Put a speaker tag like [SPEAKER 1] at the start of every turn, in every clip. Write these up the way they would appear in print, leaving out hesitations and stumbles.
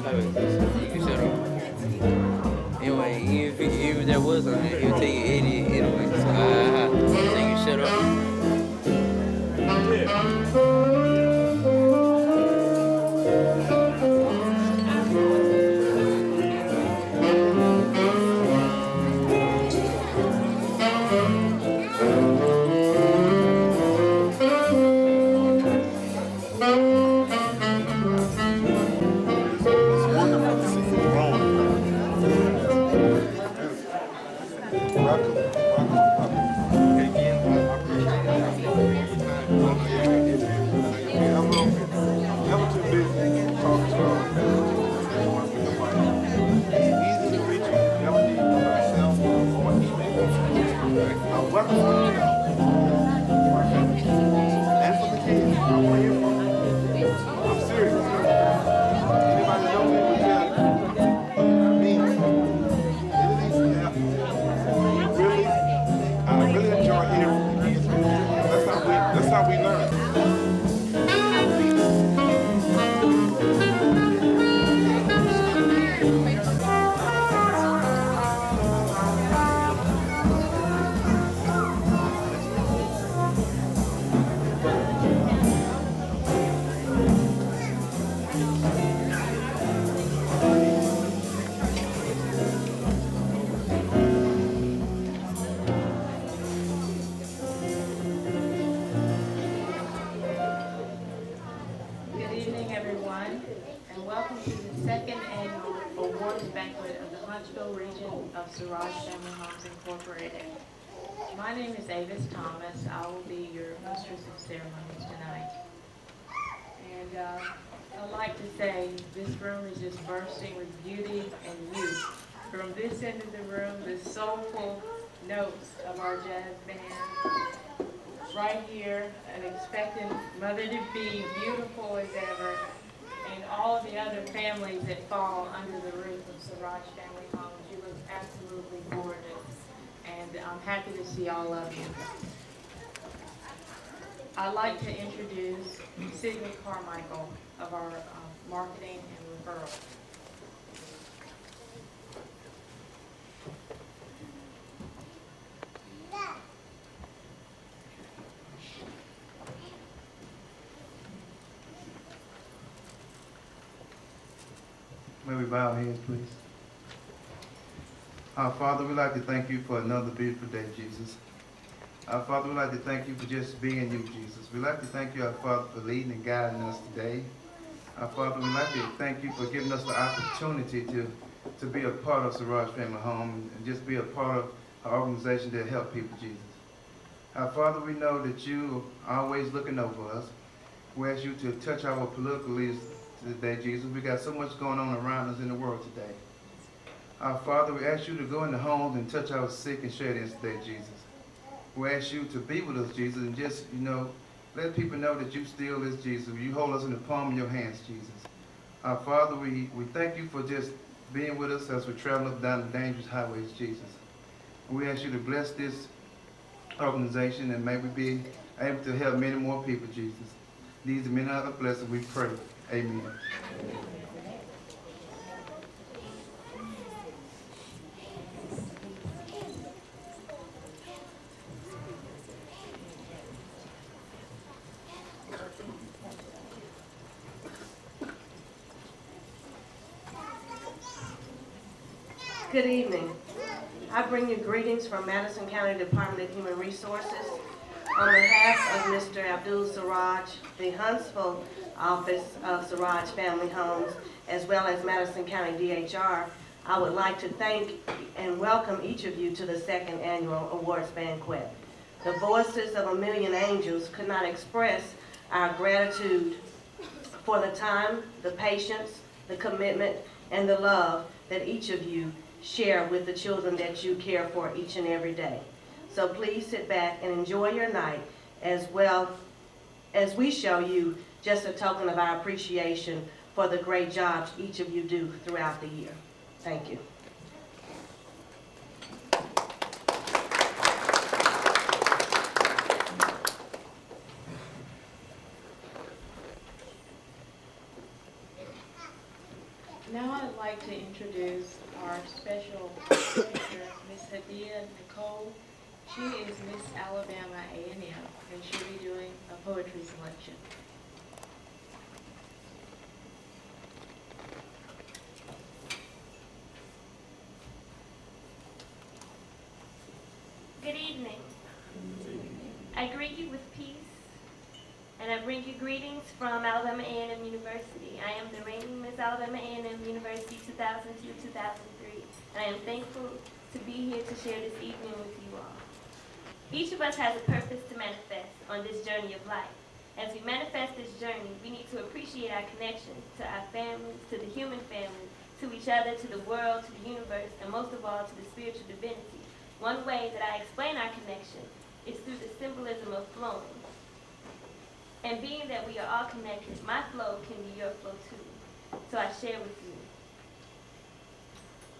[SPEAKER 1] You can shut up. Anyway, even if there was on there, he'll tell you idiot anyway. So, so you shut up.
[SPEAKER 2] SFH Family Homes Incorporated. My name is Avis Thomas. I will be your mistress of ceremonies tonight. And I'd like to say this room is just bursting with beauty and youth. From this end of the room, the soulful notes of our jazz band. Right here, an expectant mother-to-be, beautiful as ever, and all the other families that fall under the roof of SFH Family Homes. You look absolutely gorgeous, and I'm happy to see all of you. I'd like to introduce Sidney Carmichael of our marketing and referral.
[SPEAKER 3] May we bow our heads, please? Our Father, we'd like to thank you for another beautiful day, Jesus. Our Father, we'd like to thank you for just being you, Jesus. We'd like to thank you, our Father, for leading and guiding us today. Our Father, we'd like to thank you for giving us the opportunity to be a part of SFH Family Home and just be a part of an organization that help people, Jesus. Our Father, we know that you are always looking over us. We ask you to touch our political leaders today, Jesus. We got so much going on around us in the world today. Our Father, we ask you to go in the homes and touch our sick and shut ins today, Jesus. We ask you to be with us, Jesus, and just, let people know that you still is Jesus. You hold us in the palm of your hands, Jesus. Our Father, we thank you for just being with us as we travel up down the dangerous highways, Jesus. We ask you to bless this organization and may we be able to help many more people, Jesus. These and many other blessings we pray. Amen.
[SPEAKER 4] Good evening. I bring you greetings from Madison County Department of Human Resources. On behalf of Mr. Abdul Siraj, the Huntsville office of SFH Family Homes, as well as Madison County DHR, I would like to thank and welcome each of you to the second annual awards banquet. The voices of a million angels could not express our gratitude for the time, the patience, the commitment, and the love that each of you share with the children that you care for each and every day. So please sit back and enjoy your night as well as we show you just a token of our appreciation for the great jobs each of you do throughout the year. Thank you.
[SPEAKER 2] Now I'd like to introduce our special speaker, Miss Hadiyah Nicole. She is Miss Alabama A&M, and she'll be doing a poetry selection.
[SPEAKER 5] Good evening. I greet you with peace, and I bring you greetings from Alabama A&M University. I am the reigning Miss Alabama A&M University 2002-2003, and I am thankful to be here to share this evening with you all. Each of us has a purpose to manifest on this journey of life. As we manifest this journey, we need to appreciate our connection to our families, to the human family, to each other, to the world, to the universe, and most of all, to the spiritual divinity. One way that I explain our connection is through the symbolism of flowing. And being that we are all connected, my flow can be your flow too. So I share with you.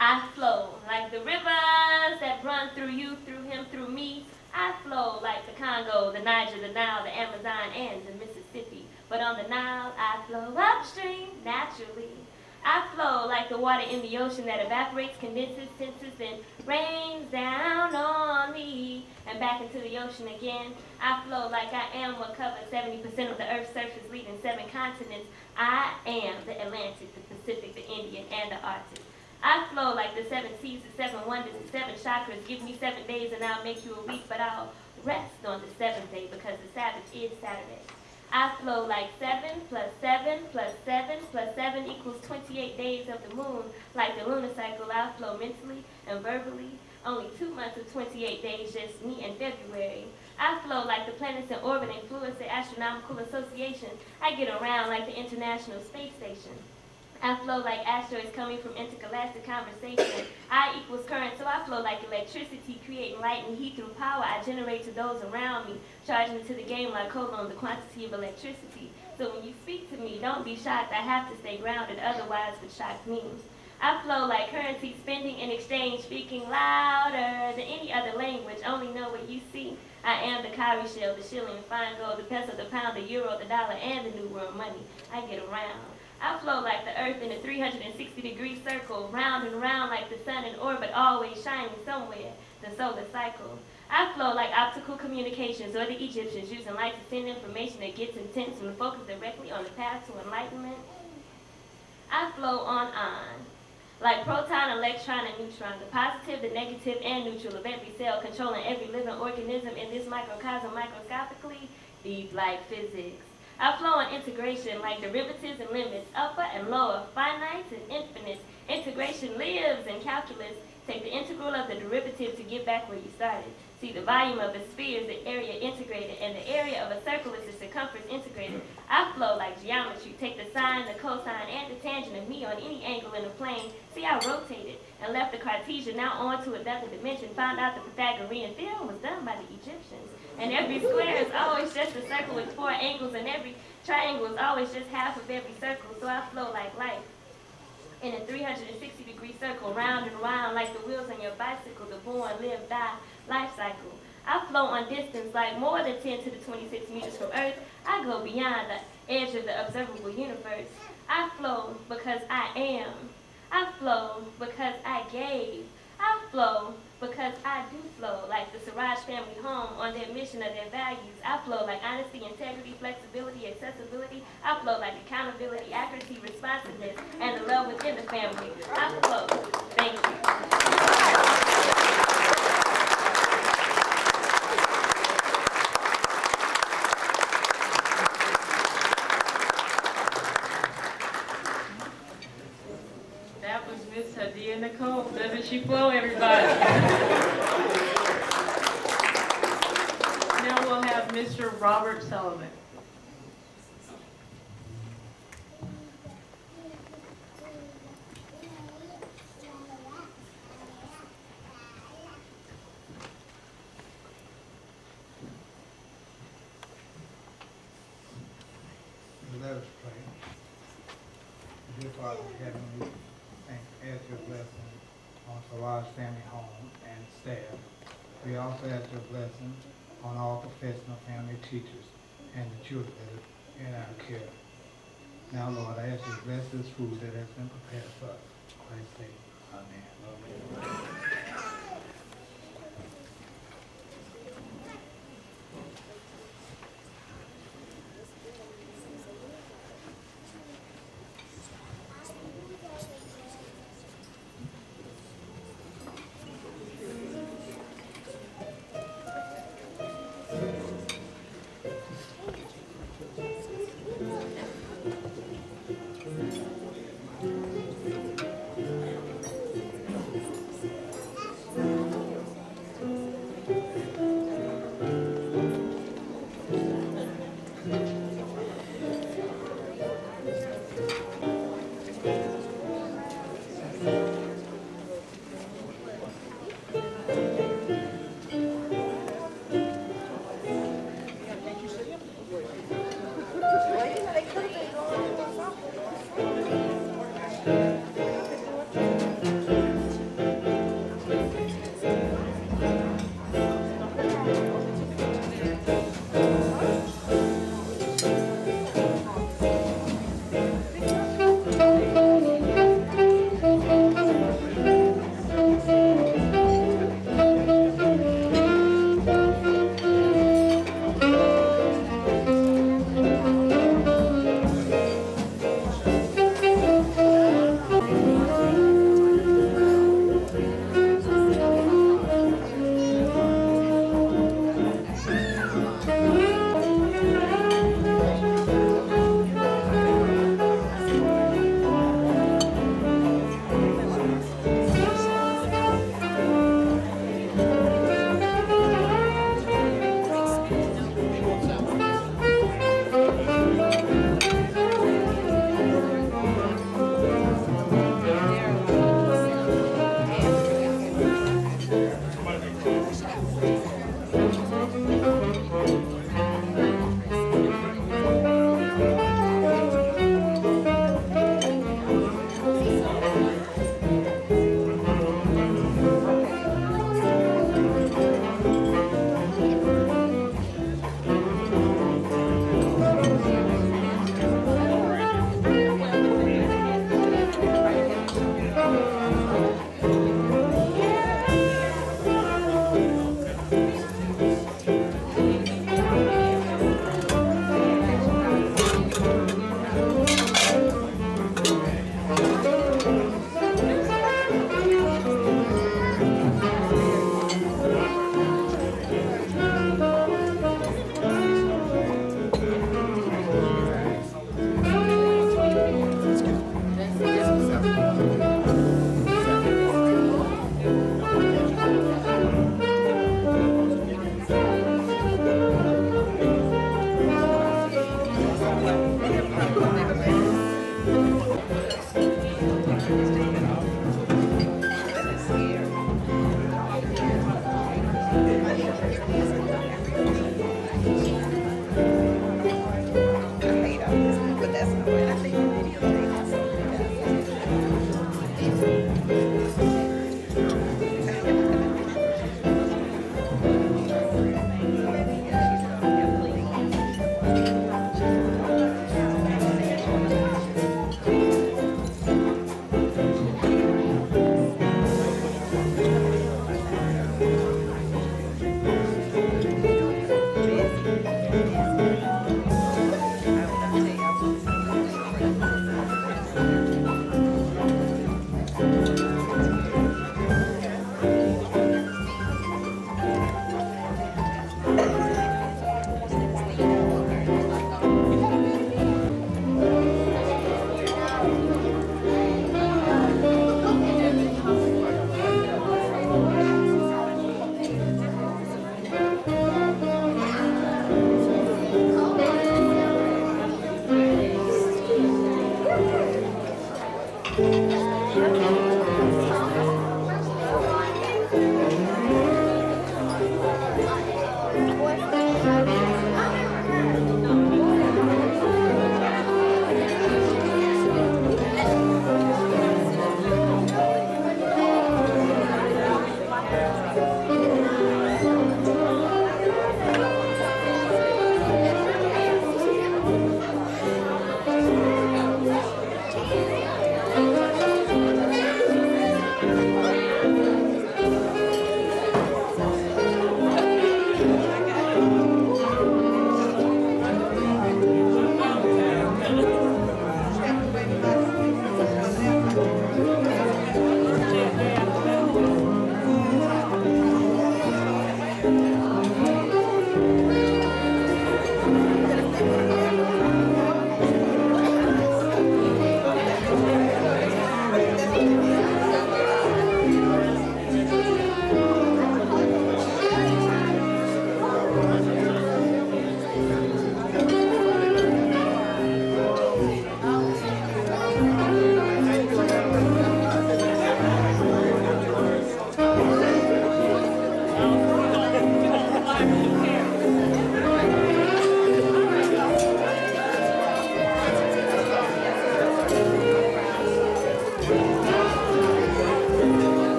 [SPEAKER 5] I flow like the rivers that run through you, through him, through me. I flow like the Congo, the Niger, the Nile, the Amazon, and the Mississippi. But on the Nile, I flow upstream naturally. I flow like the water in the ocean that evaporates, condenses, senses, and rains down on me. And back into the ocean again. I flow like I am what covers 70% of the Earth's surface, leading 7 continents. I am the Atlantic, the Pacific, the Indian, and the Arctic. I flow like the 7 seas, the 7 wonders, the 7 chakras. Give me 7 days and I'll make you a week, but I'll rest on the 7th day because the Sabbath is Saturday. I flow like 7 plus 7 plus 7 plus 7 equals 28 days of the moon. Like the lunar cycle, I flow mentally and verbally. Only 2 months of 28 days, just me and February. I flow like the planets in orbit influence the astronomical association. I get around like the International Space Station. I flow like asteroids coming from intergalactic conversation. I equals current, so I flow like electricity, creating light and heat through power I generate to those around me, charging into the game like colon, the quantity of electricity. So when you speak to me, don't be shocked. I have to stay grounded, otherwise with shock means. I flow like currency, spending in exchange, speaking louder than any other language. Only know what you see. I am the cowrie shell, the shilling, fine gold, the peso, the pound, the euro, the dollar, and the new world money. I get around. I flow like the earth in a 360-degree circle, round and round like the sun in orbit, always shining somewhere, the solar cycle. I flow like optical communications, or the Egyptians, using light to send information that gets intense when focused directly on the path to enlightenment. I flow on, like proton, electron, and neutron, the positive, the negative, and neutral of every cell, controlling every living organism in this microcosm microscopically, deep like physics. I flow on integration like derivatives and limits, upper and lower, finites and infinites. Integration lives in calculus. Take the integral of the derivative to get back where you started. See, the volume of a sphere is the area integrated, and the area of a circle is the circumference integrated. I flow like geometry. Take the sine, the cosine, and the tangent of me on any angle in the plane. See, I rotated and left the Cartesian now on to another dimension. Found out the Pythagorean theorem was done by the Egyptians. And every square is always just a circle with 4 angles, and every triangle is always just half of every circle. So I flow like life in a 360-degree circle, round and round like the wheels on your bicycle, the born, live, die, life cycle. I flow on distance like more than 10 to the 26 meters from Earth. I go beyond the edge of the observable universe. I flow because I am. I flow because I gave. I flow because I do flow like the Siraj family home on their mission of their values. I flow like honesty, integrity, flexibility, accessibility. I flow like accountability, accuracy, responsiveness, and the love within the family. I flow. Thank you.
[SPEAKER 2] That was Miss Hadiyah Nicole. Doesn't she flow, everybody? Now we'll have Mr. Robert Sullivan.
[SPEAKER 6] Let us pray. Dear Father in heaven, we ask your blessing on Siraj family home and staff. We also ask your blessing on all professional family teachers and the children that are in our care. Now, Lord, I ask you to bless this food that has been prepared for us. In Christ's name, amen.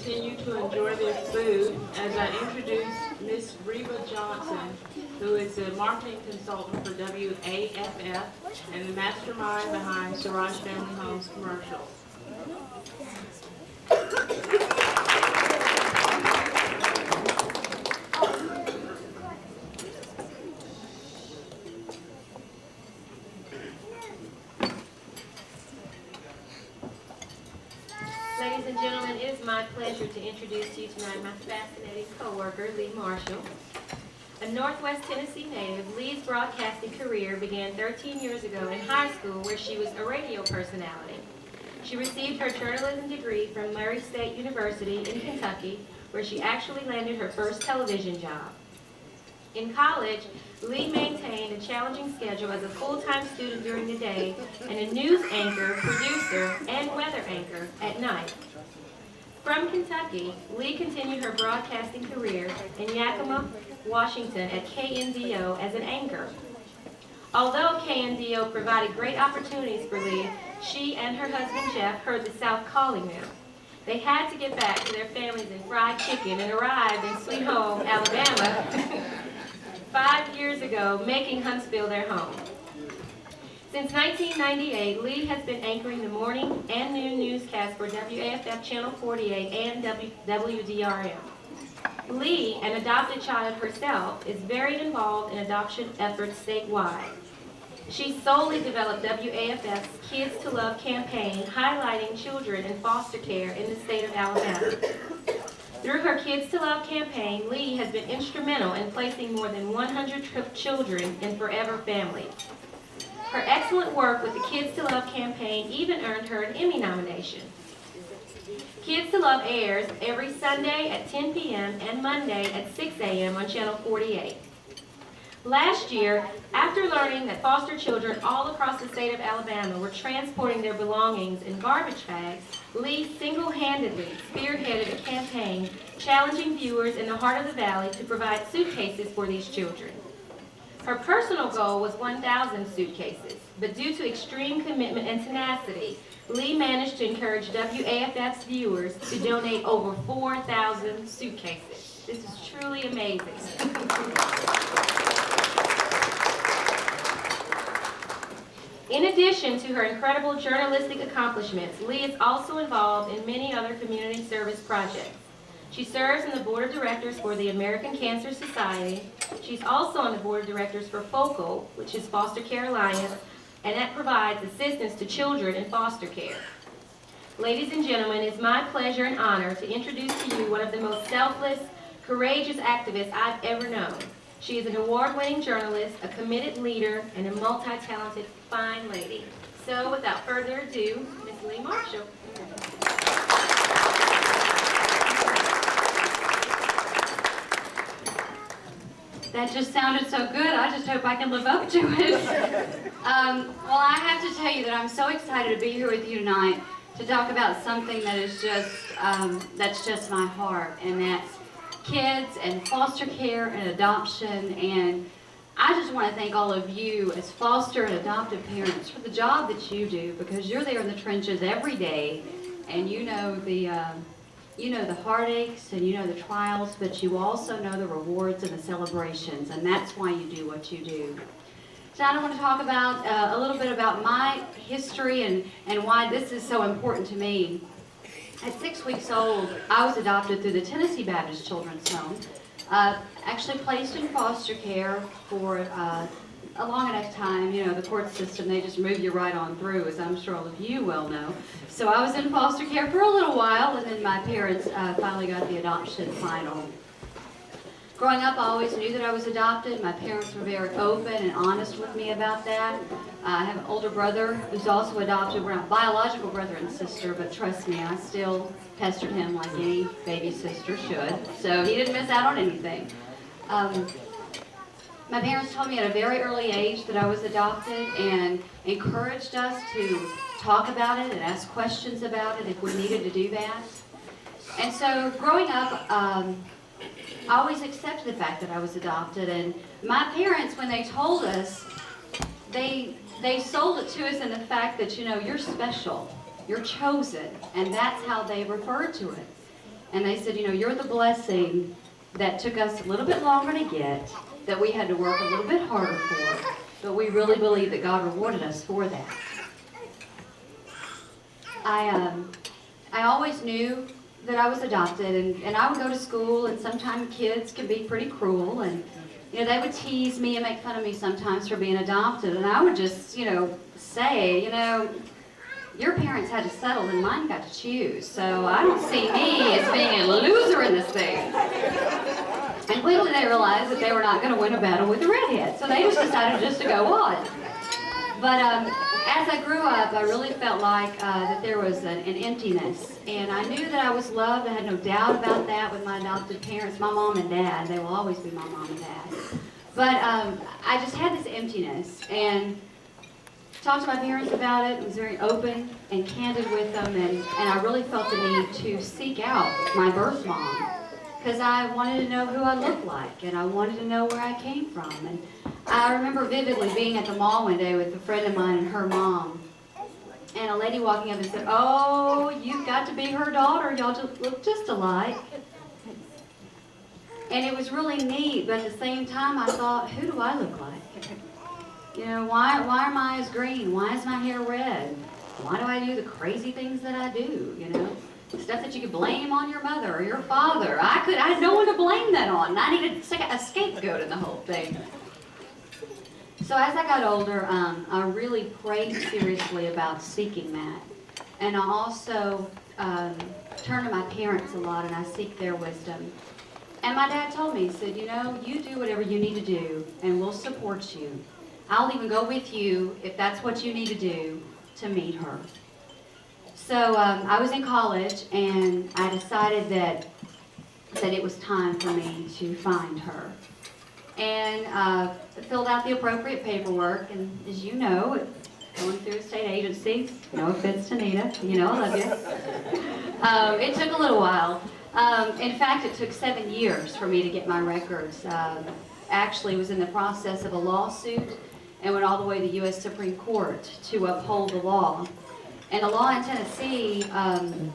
[SPEAKER 2] continue to enjoy their food as I introduce Miss Reba Johnson, who is the marketing consultant for WAFF and the mastermind behind Siraj Family Homes commercials.
[SPEAKER 5] Ladies and gentlemen, it is my pleasure to introduce to you tonight my fascinating co-worker, Lee Marshall. A Northwest Tennessee native, Lee's broadcasting career began 13 years ago in high school, where she was a radio personality. She received her journalism degree from Murray State University in Kentucky, where she actually landed her first television job. In college, Lee maintained a challenging schedule as a full-time student during the day and a news anchor, producer, and weather anchor at night. From Kentucky, Lee continued her broadcasting career in Yakima, Washington at KNDO as an anchor. Although KNDO provided great opportunities for Lee, she and her husband Jeff heard the South calling them. They had to get back to their families in fried chicken and arrived in Sweet Home, Alabama, 5 years ago, making Huntsville their home. Since 1998, Lee has been anchoring the morning and noon newscasts for WAFF Channel 48 and WDRM. Lee, an adopted child herself, is very involved in adoption efforts statewide. She solely developed WAFF's Kids to Love campaign, highlighting children in foster care in the state of Alabama. Through her Kids to Love campaign, Lee has been instrumental in placing more than 100 children in forever families. Her excellent work with the Kids to Love campaign even earned her an Emmy nomination. Kids to Love airs every Sunday at 10 p.m. and Monday at 6 a.m. on Channel 48. Last year, after learning that foster children all across the state of Alabama were transporting their belongings in garbage bags, Lee single-handedly spearheaded a campaign challenging viewers in the heart of the valley to provide suitcases for these children. Her personal goal was 1,000 suitcases, but due to extreme commitment and tenacity, Lee managed to encourage WAFF's viewers to donate over 4,000 suitcases. This is truly amazing. In addition to her incredible journalistic accomplishments, Lee is also involved in many other community service projects. She serves on the board of directors for the American Cancer Society. She's also on the board of directors for FOCAL, which is Foster Care Alliance, and that provides assistance to children in foster care. Ladies and gentlemen, it's my pleasure and honor to introduce to you one of the most selfless, courageous activists I've ever known. She is an award-winning journalist, a committed leader, and a multi-talented, fine lady. So, without further ado, Ms. Lee Marshall.
[SPEAKER 7] That just sounded so good. I just hope I can live up to it. Well, I have to tell you that I'm so excited to be here with you tonight to talk about something that is that's just my heart, and that's kids and foster care and adoption. And I just want to thank all of you as foster and adoptive parents for the job that you do, because you're there in the trenches every day, and you know the heartaches and you know the trials, but you also know the rewards and the celebrations, and that's why you do what you do. Tonight I want to talk about a little bit about my history and why this is so important to me. At 6 weeks old, I was adopted through the Tennessee Baptist Children's Home, actually placed in foster care for a long enough time. You know, the court system, they just move you right on through, as I'm sure all of you well know. So I was in foster care for a little while, and then my parents finally got the adoption final. Growing up, I always knew that I was adopted. My parents were very open and honest with me about that. I have an older brother who's also adopted. We're not biological brother and sister, but trust me, I still pestered him like any baby sister should. So he didn't miss out on anything. My parents told me at a very early age that I was adopted and encouraged us to talk about it and ask questions about it if we needed to do that. And so growing up, I always accepted the fact that I was adopted, and my parents, when they told us, they sold it to us in the fact that, you know, you're special, you're chosen, and that's how they referred to it. And they said, you know, you're the blessing that took us a little bit longer to get, that we had to work a little bit harder for, but we really believe that God rewarded us for that. I always knew that I was adopted, and I would go to school, and sometimes kids can be pretty cruel, and you know, they would tease me and make fun of me sometimes for being adopted, and I would just, you know, say, you know, your parents had to settle and mine got to choose, so I don't see me as being a loser in this thing. And quickly they realized that they were not going to win a battle with the redhead, so they just decided just to go on. But as I grew up, I really felt like that there was an emptiness, and I knew that I was loved. I had no doubt about that with my adopted parents, my mom and dad. They will always be my mom and dad. But I just had this emptiness, and talked to my parents about it, was very open and candid with them, and I really felt the need to seek out my birth mom, because I wanted to know who I looked like, and I wanted to know where I came from. And I remember vividly being at the mall one day with a friend of mine and her mom, and a lady walking up and said, "Oh, you've got to be her daughter, y'all just look just alike." And it was really neat, but at the same time I thought, who do I look like? You know, why are my eyes green? Why is my hair red? Why do I do the crazy things that I do, you know? Stuff that you could blame on your mother or your father. I had no one to blame that on. I needed a scapegoat in the whole thing. So as I got older, I really prayed seriously about seeking that. And I also turn to my parents a lot, and I seek their wisdom. And my dad told me, he said, you know, you do whatever you need to do, and we'll support you. I'll even go with you if that's what you need to do to meet her. So I was in college, and I decided that it was time for me to find her. And filled out the appropriate paperwork, and as you know, going through state agencies, no offense to Nita, you know I love you. It took a little while. In fact, it took 7 years for me to get my records. Actually, was in the process of a lawsuit and went all the way to the U.S. Supreme Court to uphold the law. And the law in Tennessee, and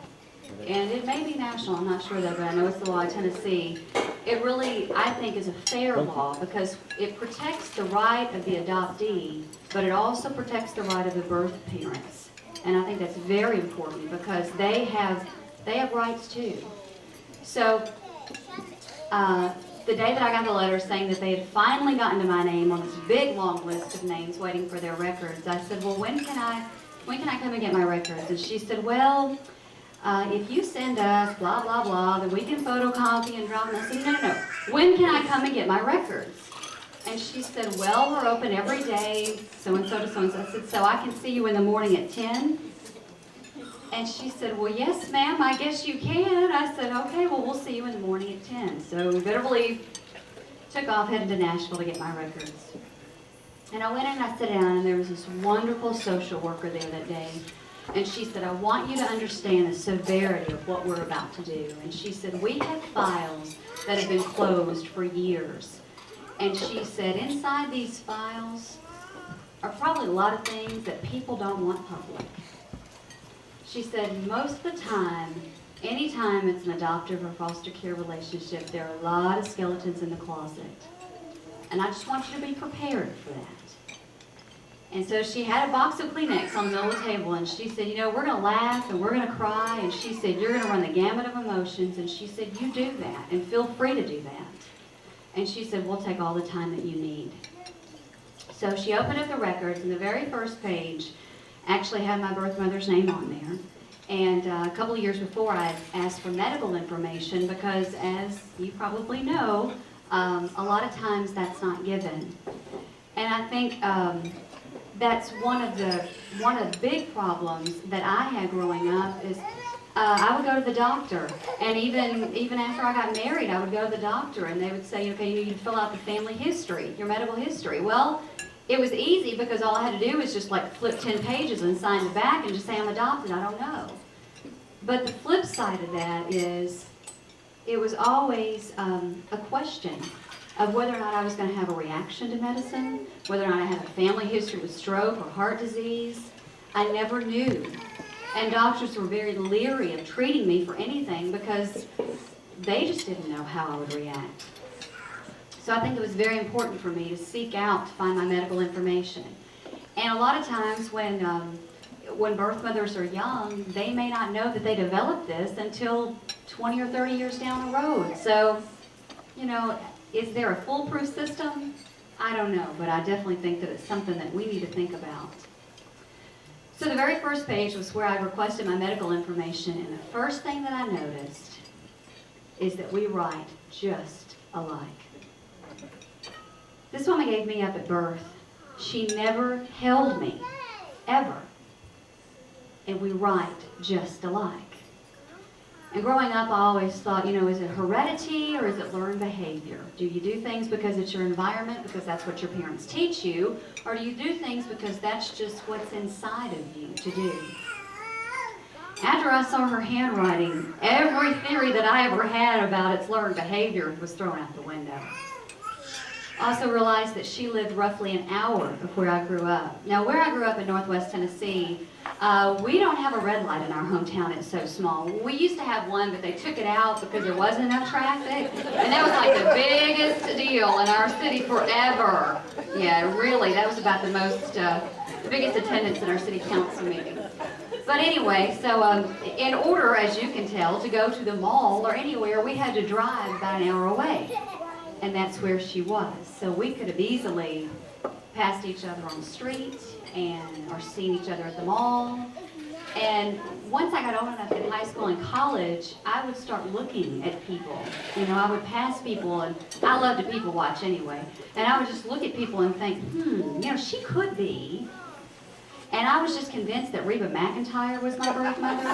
[SPEAKER 7] it may be national, I'm not sure though, but I know it's the law in Tennessee. It really, I think, is a fair law because it protects the right of the adoptee, but it also protects the right of the birth parents. And I think that's very important because they have rights too. So, the day that I got the letter saying that they had finally gotten to my name on this big long list of names waiting for their records, I said, well, when can I come and get my records? And she said, well, if you send us blah, blah, blah, then we can photocopy and drop them. I said, no. When can I come and get my records? And she said, well, we're open every day, so-and-so to so-and-so. I said, so I can see you in the morning at 10? And she said, well, yes, ma'am, I guess you can. I said, okay, well, we'll see you in the morning at 10. So we better believe, took off, headed to Nashville to get my records. And I went in and I sat down, and there was this wonderful social worker there that day. And she said, I want you to understand the severity of what we're about to do. And she said, we have files that have been closed for years. And she said, inside these files are probably a lot of things that people don't want public. She said, most of the time, anytime it's an adoptive or foster care relationship, there are a lot of skeletons in the closet. And I just want you to be prepared for that. And so she had a box of Kleenex on the middle of the table, and she said, you know, we're going to laugh and we're going to cry. And she said, you're going to run the gamut of emotions. And she said, you do that, and feel free to do that. And she said, we'll take all the time that you need. So she opened up the records, and the very first page actually had my birth mother's name on there. And a couple of years before, I had asked for medical information because, as you probably know, a lot of times that's not given. And I think that's one of the big problems that I had growing up is I would go to the doctor, and even after I got married, I would go to the doctor, and they would say, okay, you need to fill out the family history, your medical history. Well, it was easy because all I had to do was just like flip 10 pages and sign the back and just say I'm adopted. I don't know. But the flip side of that is it was always a question of whether or not I was going to have a reaction to medicine, whether or not I had a family history with stroke or heart disease. I never knew. And doctors were very leery of treating me for anything because they just didn't know how I would react. So I think it was very important for me to seek out to find my medical information. And a lot of times when birth mothers are young, they may not know that they developed this until 20 or 30 years down the road. So, you know, is there a foolproof system? I don't know, but I definitely think that it's something that we need to think about. So the very first page was where I requested my medical information, and the first thing that I noticed is that we write just alike. This woman gave me up at birth. She never held me, ever. And we write just alike. And growing up, I always thought, you know, is it heredity or is it learned behavior? Do you do things because it's your environment, because that's what your parents teach you, or do you do things because that's just what's inside of you to do? After I saw her handwriting, every theory that I ever had about its learned behavior was thrown out the window. I also realized that she lived roughly an hour of where I grew up. Now, where I grew up in Northwest Tennessee, we don't have a red light in our hometown. It's so small. We used to have one, but they took it out because there wasn't enough traffic. And that was like the biggest deal in our city forever. Yeah, really, that was about the biggest attendance in our city council meeting. But anyway, so in order, as you can tell, to go to the mall or anywhere, we had to drive about an hour away. And that's where she was. So we could have easily passed each other on the street or seen each other at the mall. And once I got old enough in high school and college, I would start looking at people. You know, I would pass people, and I love to people watch anyway. And I would just look at people and think, you know, she could be. And I was just convinced that Reba McEntire was my birth mother.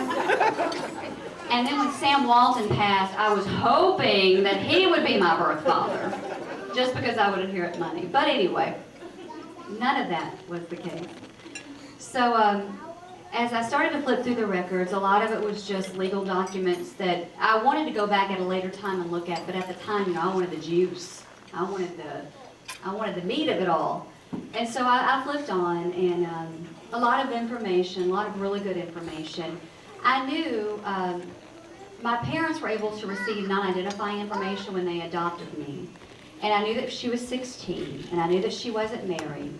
[SPEAKER 7] And then when Sam Walton passed, I was hoping that he would be my birth father, just because I would inherit money. But anyway, none of that was the case. So as I started to flip through the records, a lot of it was just legal documents that I wanted to go back at a later time and look at, but at the time, you know, I wanted the juice. I wanted the meat of it all. And so I flipped on, and a lot of information, a lot of really good information. I knew my parents were able to receive non-identifying information when they adopted me. And I knew that she was 16, and I knew that she wasn't married.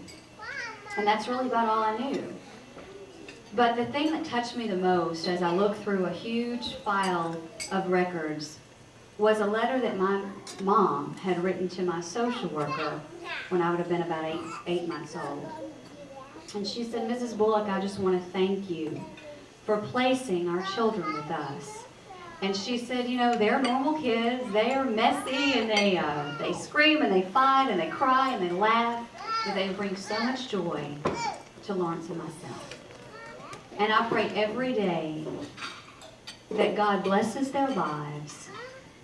[SPEAKER 7] And that's really about all I knew. But the thing that touched me the most as I looked through a huge file of records was a letter that my mom had written to my social worker when I would have been about eight months old. And she said, "Mrs. Bullock, I just want to thank you for placing our children with us." And she said, you know, they're normal kids. They are messy, and they scream, and they fight, and they cry, and they laugh. But they bring so much joy to Lawrence and myself. And I pray every day that God blesses their lives,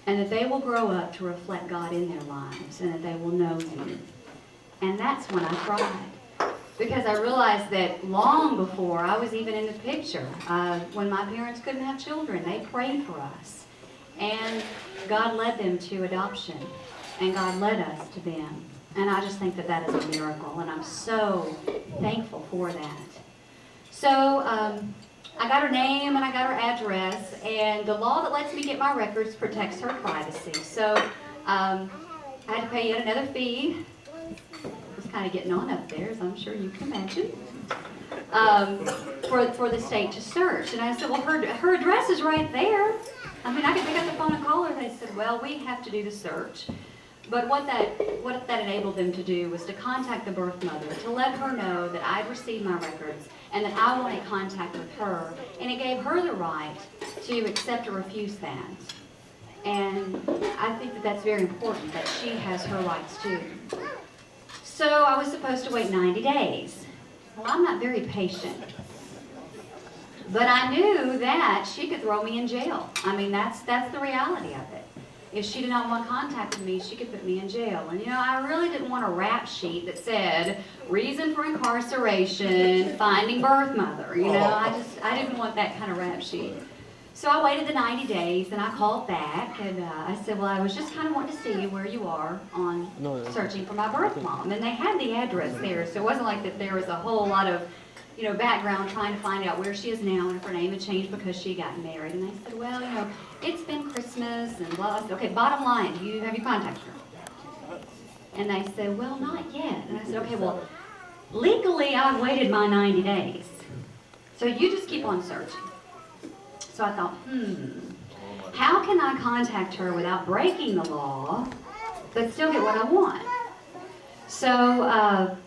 [SPEAKER 7] and that they will grow up to reflect God in their lives, and that they will know you. And that's when I cried. Because I realized that long before I was even in the picture, when my parents couldn't have children, they prayed for us. And God led them to adoption. And God led us to them. And I just think that that is a miracle. And I'm so thankful for that. So I got her name and I got her address. And the law that lets me get my records protects her privacy. So I had to pay yet another fee. Kind of getting on up there, as I'm sure you can imagine, for the state to search. And I said, well, her address is right there. I mean, I could pick up the phone and call her. And they said, well, we have to do the search. But what that enabled them to do was to contact the birth mother, to let her know that I'd received my records and that I wanted contact with her. And it gave her the right to accept or refuse that. And I think that that's very important, that she has her rights too. So I was supposed to wait 90 days. Well, I'm not very patient. But I knew that she could throw me in jail. I mean, that's the reality of it. If she did not want contact with me, she could put me in jail. And you know, I really didn't want a rap sheet that said, reason for incarceration, finding birth mother. You know, I didn't want that kind of rap sheet. So I waited the 90 days, and I called back, and I said, well, I was just kind of wanting to see where you are on searching for my birth mom. And they had the address there, so it wasn't like that there was a whole lot of background trying to find out where she is now and if her name had changed because she got married. And they said, well, it's been Christmas and blah. I said, okay, bottom line, have you contacted her? And they said, well, not yet. And I said, okay, well, legally I've waited my 90 days. So you just keep on searching. So I thought, how can I contact her without breaking the law, but still get what I want? So,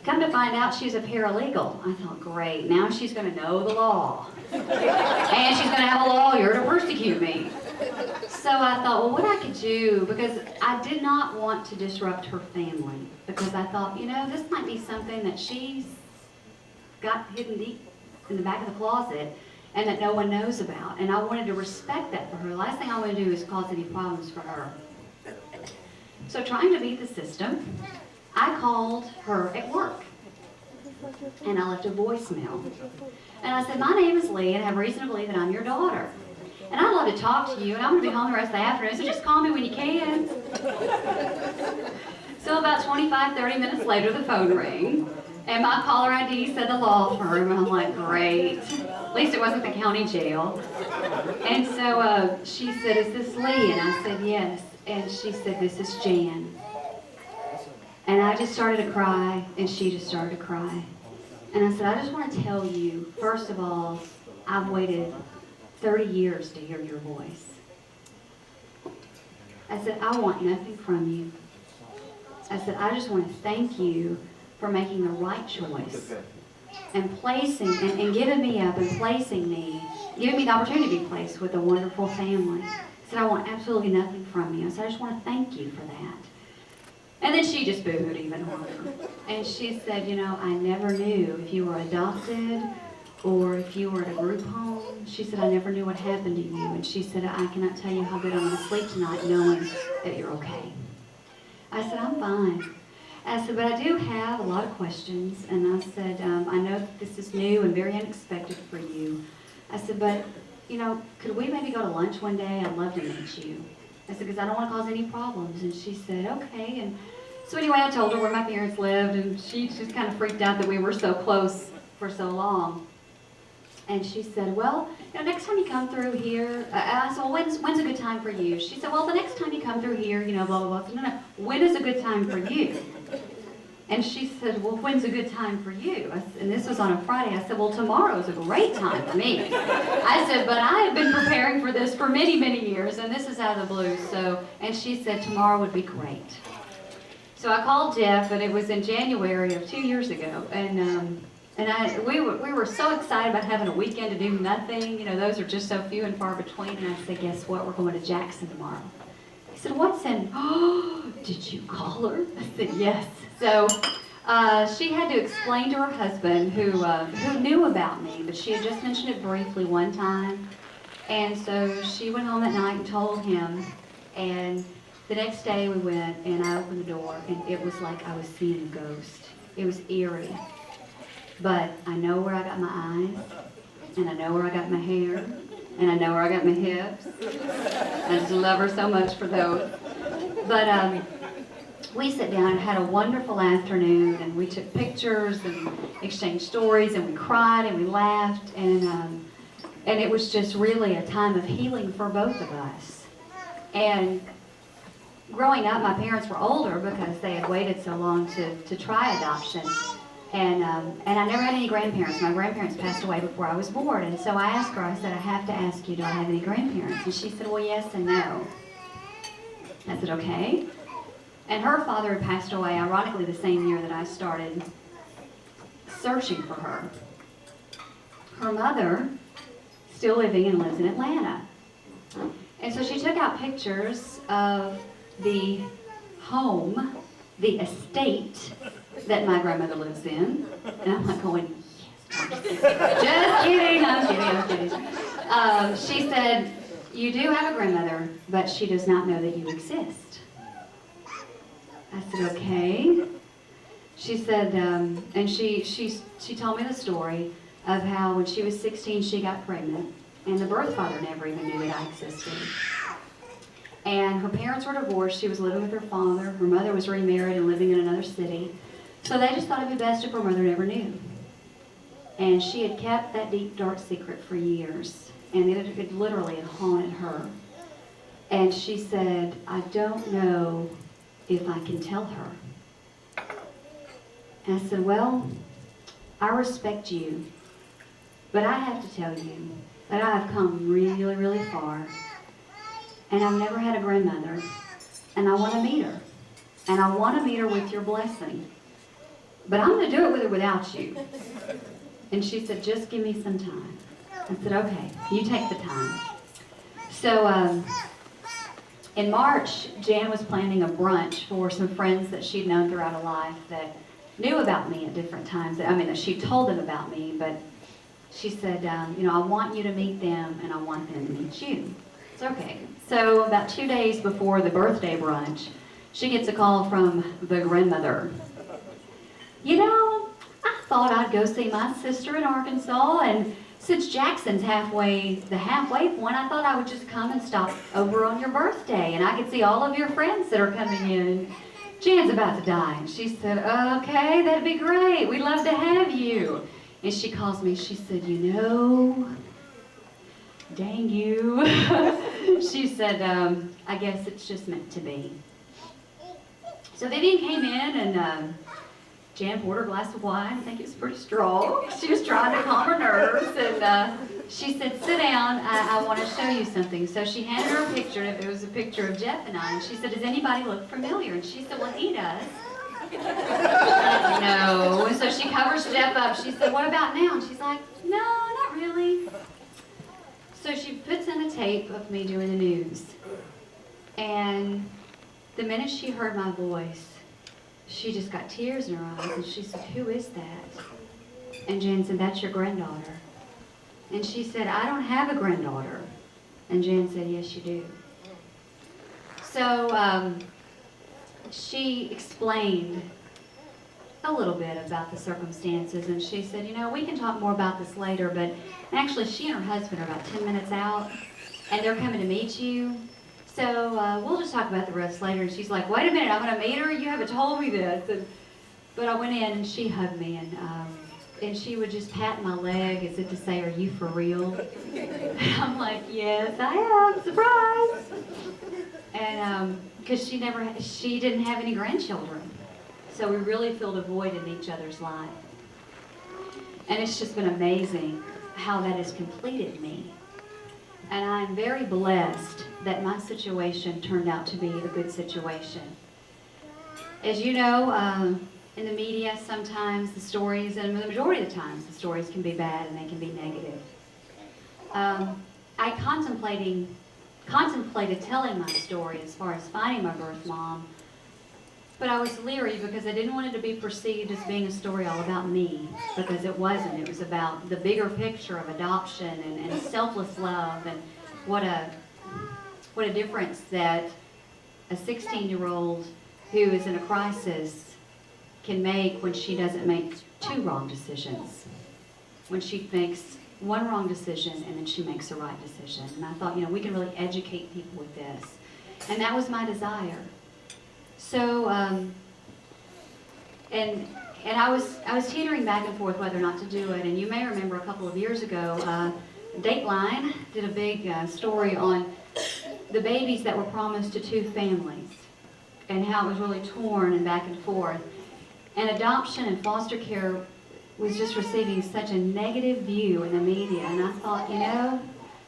[SPEAKER 7] come to find out she's a paralegal. I thought, great, now she's going to know the law. And she's going to have a lawyer to persecute me. So I thought, well, what I could do, because I did not want to disrupt her family, because I thought, this might be something that she's got hidden deep in the back of the closet and that no one knows about. And I wanted to respect that for her. The last thing I want to do is cause any problems for her. So trying to beat the system, I called her at work, and I left a voicemail. And I said, my name is Lee, and I have reason to believe that I'm your daughter. And I'd love to talk to you, and I'm going to be home the rest of the afternoon, so just call me when you can. So about 25-30 minutes later, the phone rang, and my caller ID said the law firm, and I'm like, great. At least it wasn't the county jail. And so she said, is this Lee? And I said, yes. And she said, this is Jan. And I just started to cry, and she just started to cry. And I said, I just want to tell you, first of all, I've waited 30 years to hear your voice. I said, I want nothing from you. I said, I just want to thank you for making the right choice and placing, and giving me up and placing me, giving me the opportunity to be placed with a wonderful family. I said, I want absolutely nothing from you. I said, I just want to thank you for that. And then she just booed even harder. And she said, I never knew if you were adopted or if you were at a group home. She said, I never knew what happened to you. And she said, I cannot tell you how good I'm going to sleep tonight knowing that you're okay. I said, I'm fine. I said, but I do have a lot of questions. And I said, I know that this is new and very unexpected for you. I said, but, could we maybe go to lunch one day? I'd love to meet you. I said, because I don't want to cause any problems. And she said, okay. And so anyway, I told her where my parents lived, and she just kind of freaked out that we were so close for so long. And she said, well, next time you come through here, I said, well, when's a good time for you? She said, well, the next time you come through here, blah, blah, blah. I said, no, when is a good time for you? And she said, well, when's a good time for you? And this was on a Friday. I said, well, tomorrow's a great time for me. I said, but I have been preparing for this for many, many years, and this is out of the blue. And she said, tomorrow would be great. So I called Jeff, and it was in January of 2 years ago. And we were so excited about having a weekend to do nothing. Those are just so few and far between. And I said, guess what? We're going to Jackson tomorrow. He said, what's in? Oh, did you call her? I said, yes. So she had to explain to her husband, who knew about me, but she had just mentioned it briefly one time. And so she went home that night and told him. And the next day we went, and I opened the door, and it was like I was seeing a ghost. It was eerie. But I know where I got my eyes, and I know where I got my hair, and I know where I got my hips. I just love her so much for those. But we sat down and had a wonderful afternoon, and we took pictures and exchanged stories, and we cried and we laughed, and it was just really a time of healing for both of us. And growing up, my parents were older because they had waited so long to try adoption. And I never had any grandparents. My grandparents passed away before I was born. And so I asked her, I said, I have to ask you, do I have any grandparents? And she said, well, yes and no. I said, okay. And her father had passed away, ironically, the same year that I started searching for her. Her mother, still living and lives in Atlanta. And so she took out pictures of the home, the estate that my grandmother lives in. And I'm like going, yes, just kidding, she said, you do have a grandmother, but she does not know that you exist. I said, okay. She said, and she told me the story of how when she was 16 she got pregnant, and the birth father never even knew that I existed. And her parents were divorced. She was living with her father. Her mother was remarried and living in another city. So they just thought it'd be best if her mother never knew. And she had kept that deep, dark secret for years. And it literally had haunted her. And she said, I don't know if I can tell her. And I said, well, I respect you, but I have to tell you that I have come really, really far. And I've never had a grandmother. And I want to meet her. And I want to meet her with your blessing. But I'm going to do it with her without you. And she said, just give me some time. I said, okay, you take the time. So in March, Jan was planning a brunch for some friends that she'd known throughout her life that knew about me at different times. I mean, that she told them about me, but she said, I want you to meet them, and I want them to meet you. It's okay. So about 2 days before the birthday brunch, she gets a call from the grandmother. I thought I'd go see my sister in Arkansas, and since Jackson's the halfway point, I thought I would just come and stop over on your birthday, and I could see all of your friends that are coming in. Jan's about to die. And she said, okay, that'd be great. We'd love to have you. And she calls me. She said, dang you. She said, I guess it's just meant to be. So Vivian came in, and Jan poured her a glass of wine. I think it was pretty strong. She was trying to calm her nerves, and she said, sit down, I want to show you something. So she handed her a picture. It was a picture of Jeff and I, and she said, does anybody look familiar? And she said, well, he does. No. And so she covers Jeff up. She said, what about now? And she's like, no, not really. So she puts in a tape of me doing the news. And the minute she heard my voice, she just got tears in her eyes, and she said, who is that? And Jan said, that's your granddaughter. And she said, I don't have a granddaughter. And Jan said, yes, you do. So she explained a little bit about the circumstances, and she said, we can talk more about this later, but actually she and her husband are about 10 minutes out, and they're coming to meet you. So we'll just talk about the rest later. And she's like, wait a minute, I'm going to meet her? You haven't told me this. But I went in, and she hugged me, and she would just pat my leg as if to say, are you for real? And I'm like, yes, I am. Surprise! And because she didn't have any grandchildren. So we really filled a void in each other's life. And it's just been amazing how that has completed me. And I'm very blessed that my situation turned out to be a good situation. As you know, in the media, sometimes the stories, and the majority of the times, the stories can be bad and they can be negative. I contemplated telling my story as far as finding my birth mom, but I was leery because I didn't want it to be perceived as being a story all about me, because it wasn't. It was about the bigger picture of adoption and selfless love, and what a difference that a 16-year-old who is in a crisis can make when she doesn't make 2 wrong decisions. When she makes 1 wrong decision and then she makes the right decision. And I thought, we can really educate people with this. And that was my desire. So, and I was teetering back and forth whether or not to do it. And you may remember a couple of years ago, Dateline did a big story on the babies that were promised to 2 families and how it was really torn and back and forth. And adoption and foster care was just receiving such a negative view in the media. And I thought,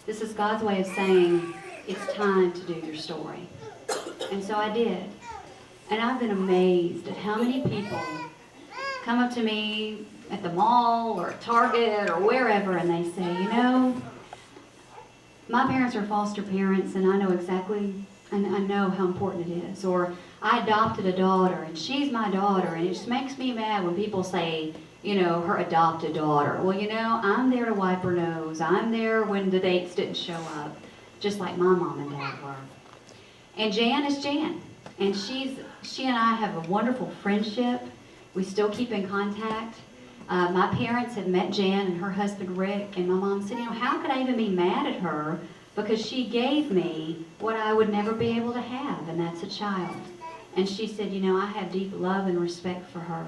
[SPEAKER 7] this is God's way of saying it's time to do your story. And so I did. And I've been amazed at how many people come up to me at the mall or Target or wherever, and they say, my parents are foster parents, and I know exactly, and I know how important it is. Or I adopted a daughter, and she's my daughter, and it just makes me mad when people say, her adopted daughter. Well, I'm there to wipe her nose. I'm there when the dates didn't show up, just like my mom and dad were. And Jan is Jan, and she and I have a wonderful friendship. We still keep in contact. My parents had met Jan and her husband Rick, and my mom said, how could I even be mad at her, because she gave me what I would never be able to have, and that's a child. And she said, I have deep love and respect for her.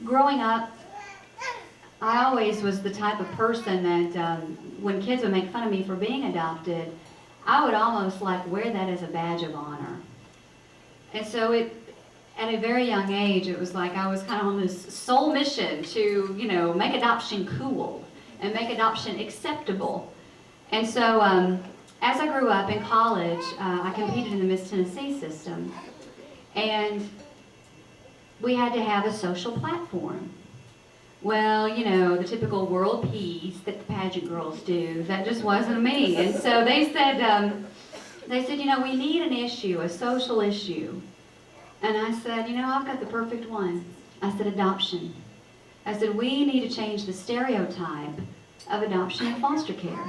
[SPEAKER 7] growing up, I always was the type of person that when kids would make fun of me for being adopted, I would almost like wear that as a badge of honor. And so at a very young age, it was like I was kind of on this sole mission to, you know, make adoption cool and make adoption acceptable. And so as I grew up in college, I competed in the Miss Tennessee system. And we had to have a social platform. Well, you know, the typical world peace that the pageant girls do, that just wasn't me. And so they said, you know, we need an issue, a social issue. And I said, you know, I've got the perfect one. I said, adoption. I said, we need to change the stereotype of adoption and foster care.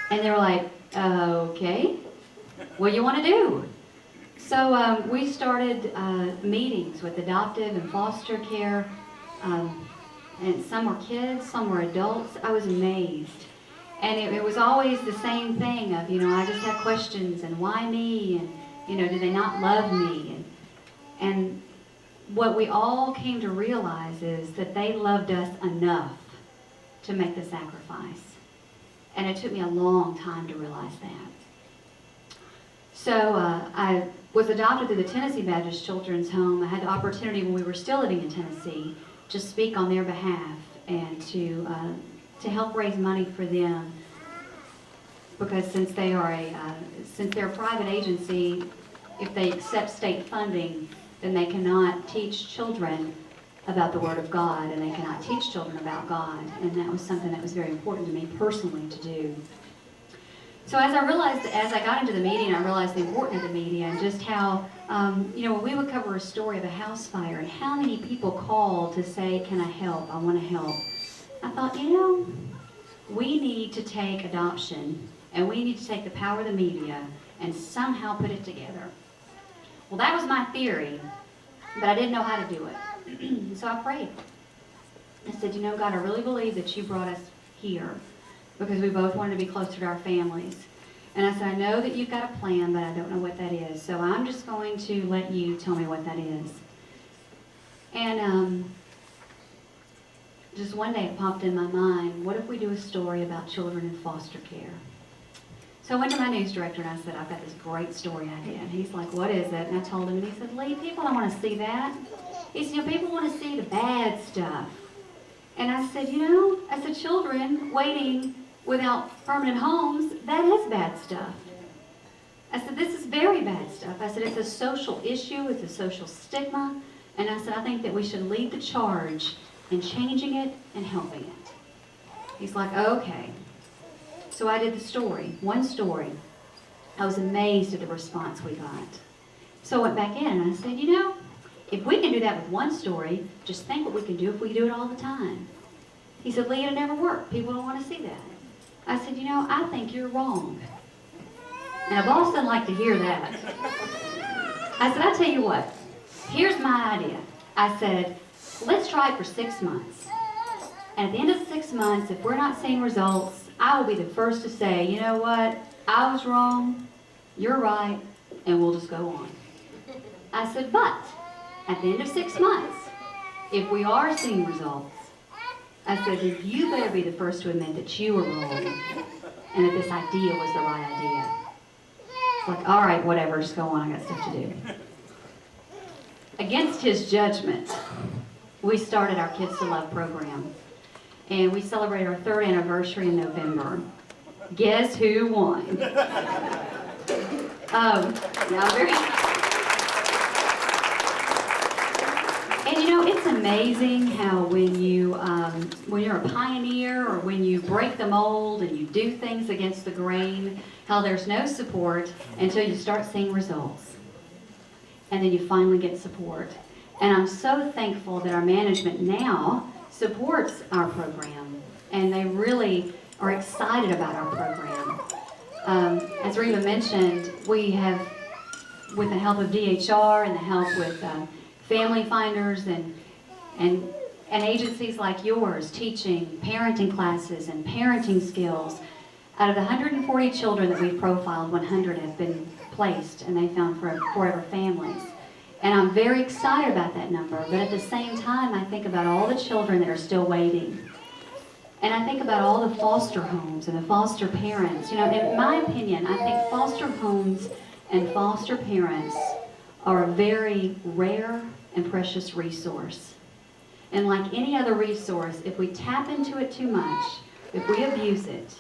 [SPEAKER 7] And they were like, okay, what do you want to do? So we started meetings with adoptive and foster care. And some were kids, some were adults. I was amazed. And it was always the same thing of, you know, I just had questions, and why me? And, you know, do they not love me? And what we all came to realize is that they loved us enough to make the sacrifice. And it took me a long time to realize that. So I was adopted through the Tennessee Baptist Children's Home. I had the opportunity when we were still living in Tennessee to speak on their behalf and to help raise money for them, because since they're a private agency, if they accept state funding, then they cannot teach children about the Word of God, and they cannot teach children about God, and that was something that was very important to me personally to do. So as I got into the media, I realized the importance of the media and just how, you know, when we would cover a story of a house fire and how many people called to say, can I help? I want to help. I thought, you know, we need to take adoption and we need to take the power of the media and somehow put it together. Well, that was my theory, but I didn't know how to do it. So I prayed. I said, you know, God, I really believe that you brought us here because we both wanted to be closer to our families. And I said, I know that you've got a plan, but I don't know what that is. So I'm just going to let you tell me what that is. And just one day it popped in my mind, what if we do a story about children in foster care? So I went to my news director and I said, I've got this great story idea. And he's like, what is it? And I told him, and he said, Lee, people don't want to see that. He said, you know, people want to see the bad stuff. And I said, you know, as a children waiting without permanent homes, that is bad stuff. I said, this is very bad stuff. I said, it's a social issue, it's a social stigma. And I said, I think that we should lead the charge in changing it and helping it. He's like, okay. So I did the story, one story. I was amazed at the response we got. So I went back in and I said, you know, if we can do that with one story, just think what we can do if we do it all the time. He said, Lee, it'll never work. People don't want to see that. I said, you know, I think you're wrong. And a boss doesn't like to hear that. I said, I'll tell you what. Here's my idea. I said, let's try it for 6 months. And at the end of the 6 months, if we're not seeing results, I will be the first to say, you know what? I was wrong. You're right. And we'll just go on. I said, but at the end of 6 months, if we are seeing results, I said, then you better be the first to admit that you were wrong and that this idea was the right idea. It's like, all right, whatever, just go on, I got stuff to do. Against his judgment, we started our Kids to Love program. And we celebrated our 3rd anniversary in November. Guess who won? And you know, it's amazing how when you're a pioneer or when you break the mold and you do things against the grain, how there's no support until you start seeing results. And then you finally get support. And I'm so thankful that our management now supports our program. And they really are excited about our program. As Rima mentioned, we have, with the help of DHR and the help with family finders and agencies like yours, teaching parenting classes and parenting skills. Out of the 140 children that we've profiled, 100 have been placed and they found forever families. And I'm very excited about that number, but at the same time, I think about all the children that are still waiting. And I think about all the foster homes and the foster parents. You know, in my opinion, I think foster homes and foster parents are a very rare and precious resource. And like any other resource, if we tap into it too much, if we abuse it,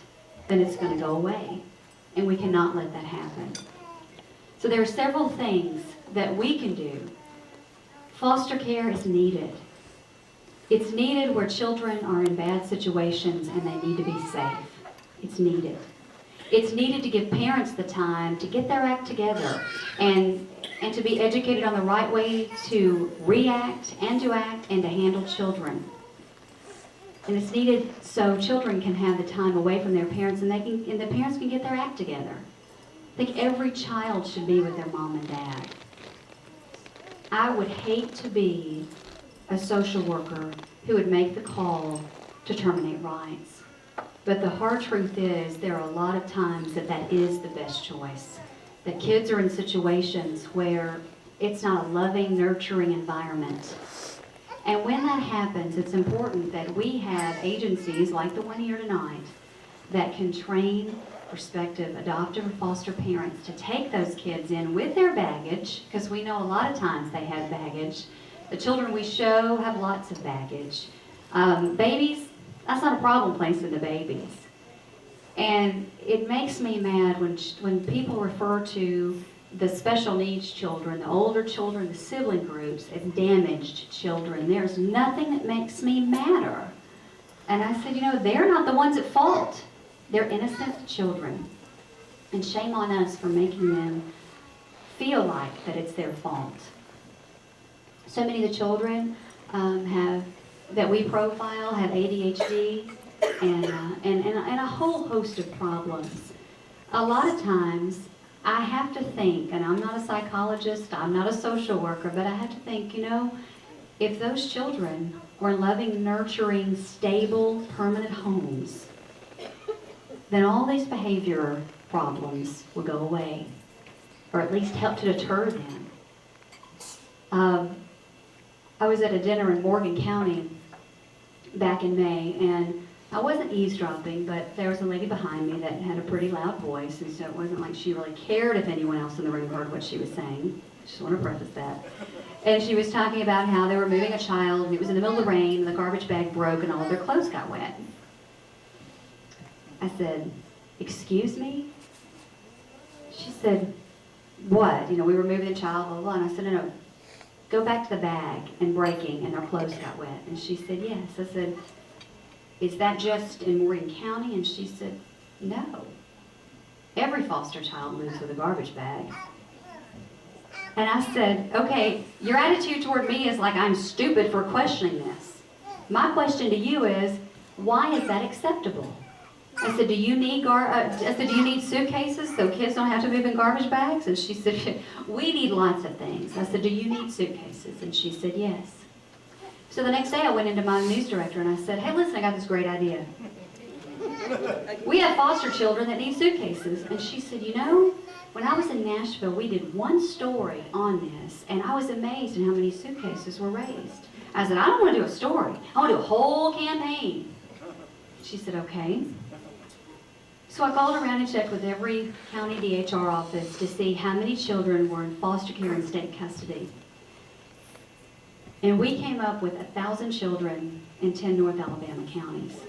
[SPEAKER 7] then it's going to go away. And we cannot let that happen. So there are several things that we can do. Foster care is needed. It's needed where children are in bad situations and they need to be safe. It's needed. It's needed to give parents the time to get their act together and to be educated on the right way to react and to act and to handle children. And it's needed so children can have the time away from their parents and the parents can get their act together. I think every child should be with their mom and dad. I would hate to be a social worker who would make the call to terminate rights. But the hard truth is there are a lot of times that is the best choice. That kids are in situations where it's not a loving, nurturing environment. And when that happens, it's important that we have agencies like the one here tonight that can train prospective adoptive or foster parents to take those kids in with their baggage, because we know a lot of times they have baggage. The children we show have lots of baggage. Babies, that's not a problem placing the babies. And it makes me mad when people refer to the special needs children, the older children, the sibling groups as damaged children. There's nothing that makes me madder. And I said, you know, they're not the ones at fault. They're innocent children. And shame on us for making them feel like that it's their fault. So many of the children that we profile have ADHD and a whole host of problems. A lot of times, I have to think, and I'm not a psychologist, I'm not a social worker, but I have to think, you know, if those children were in loving, nurturing, stable, permanent homes, then all these behavior problems will go away, or at least help to deter them. I was at a dinner in Morgan County back in May, and I wasn't eavesdropping, but there was a lady behind me that had a pretty loud voice, and so it wasn't like she really cared if anyone else in the room heard what she was saying. I just want to preface that. And she was talking about how they were moving a child, and it was in the middle of the rain, and the garbage bag broke, and all of their clothes got wet. I said, "Excuse me?" She said, "What? You know, we were moving the child, blah, blah, blah." And I said, "No, go back to the bag and breaking, and their clothes got wet." And she said, "Yes." I said, "Is that just in Morgan County?" And she said, "No. Every foster child moves with a garbage bag." And I said, "Okay, your attitude toward me is like I'm stupid for questioning this. My question to you is, why is that acceptable?" I said, do you need suitcases so kids don't have to move in garbage bags? And she said, "We need lots of things." I said, "Do you need suitcases?" And she said, "Yes." So the next day I went into my news director and I said, "Hey, listen, I got this great idea. We have foster children that need suitcases." And she said, "You know, when I was in Nashville, we did one story on this, and I was amazed at how many suitcases were raised." I said, "I don't want to do a story. I want to do a whole campaign." She said, "Okay." So I called around and checked with every county DHR office to see how many children were in foster care and state custody. And we came up with 1,000 children in 10 North Alabama counties.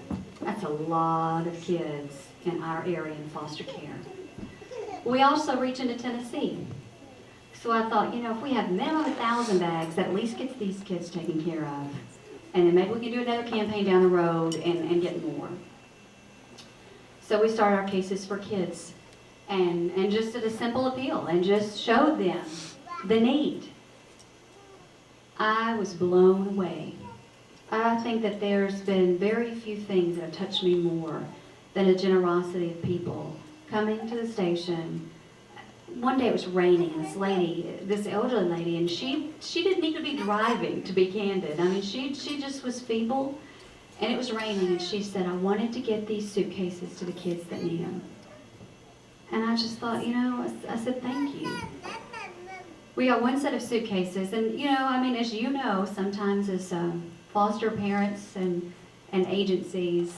[SPEAKER 7] That's a lot of kids in our area in foster care. We also reach into Tennessee. So I thought, you know, if we have minimum 1,000 bags, that at least gets these kids taken care of. And then maybe we can do another campaign down the road and get more. So we started our Cases for Kids and just did a simple appeal and just showed them the need. I was blown away. I think that there's been very few things that have touched me more than the generosity of people coming to the station. One day it was raining, and this elderly lady, and she didn't need to be driving, to be candid. I mean, she just was feeble. And it was raining, and she said, "I wanted to get these suitcases to the kids that need them." And I just thought, you know, I said, "Thank you." We got one set of suitcases, and I mean, as you know, sometimes as foster parents and agencies,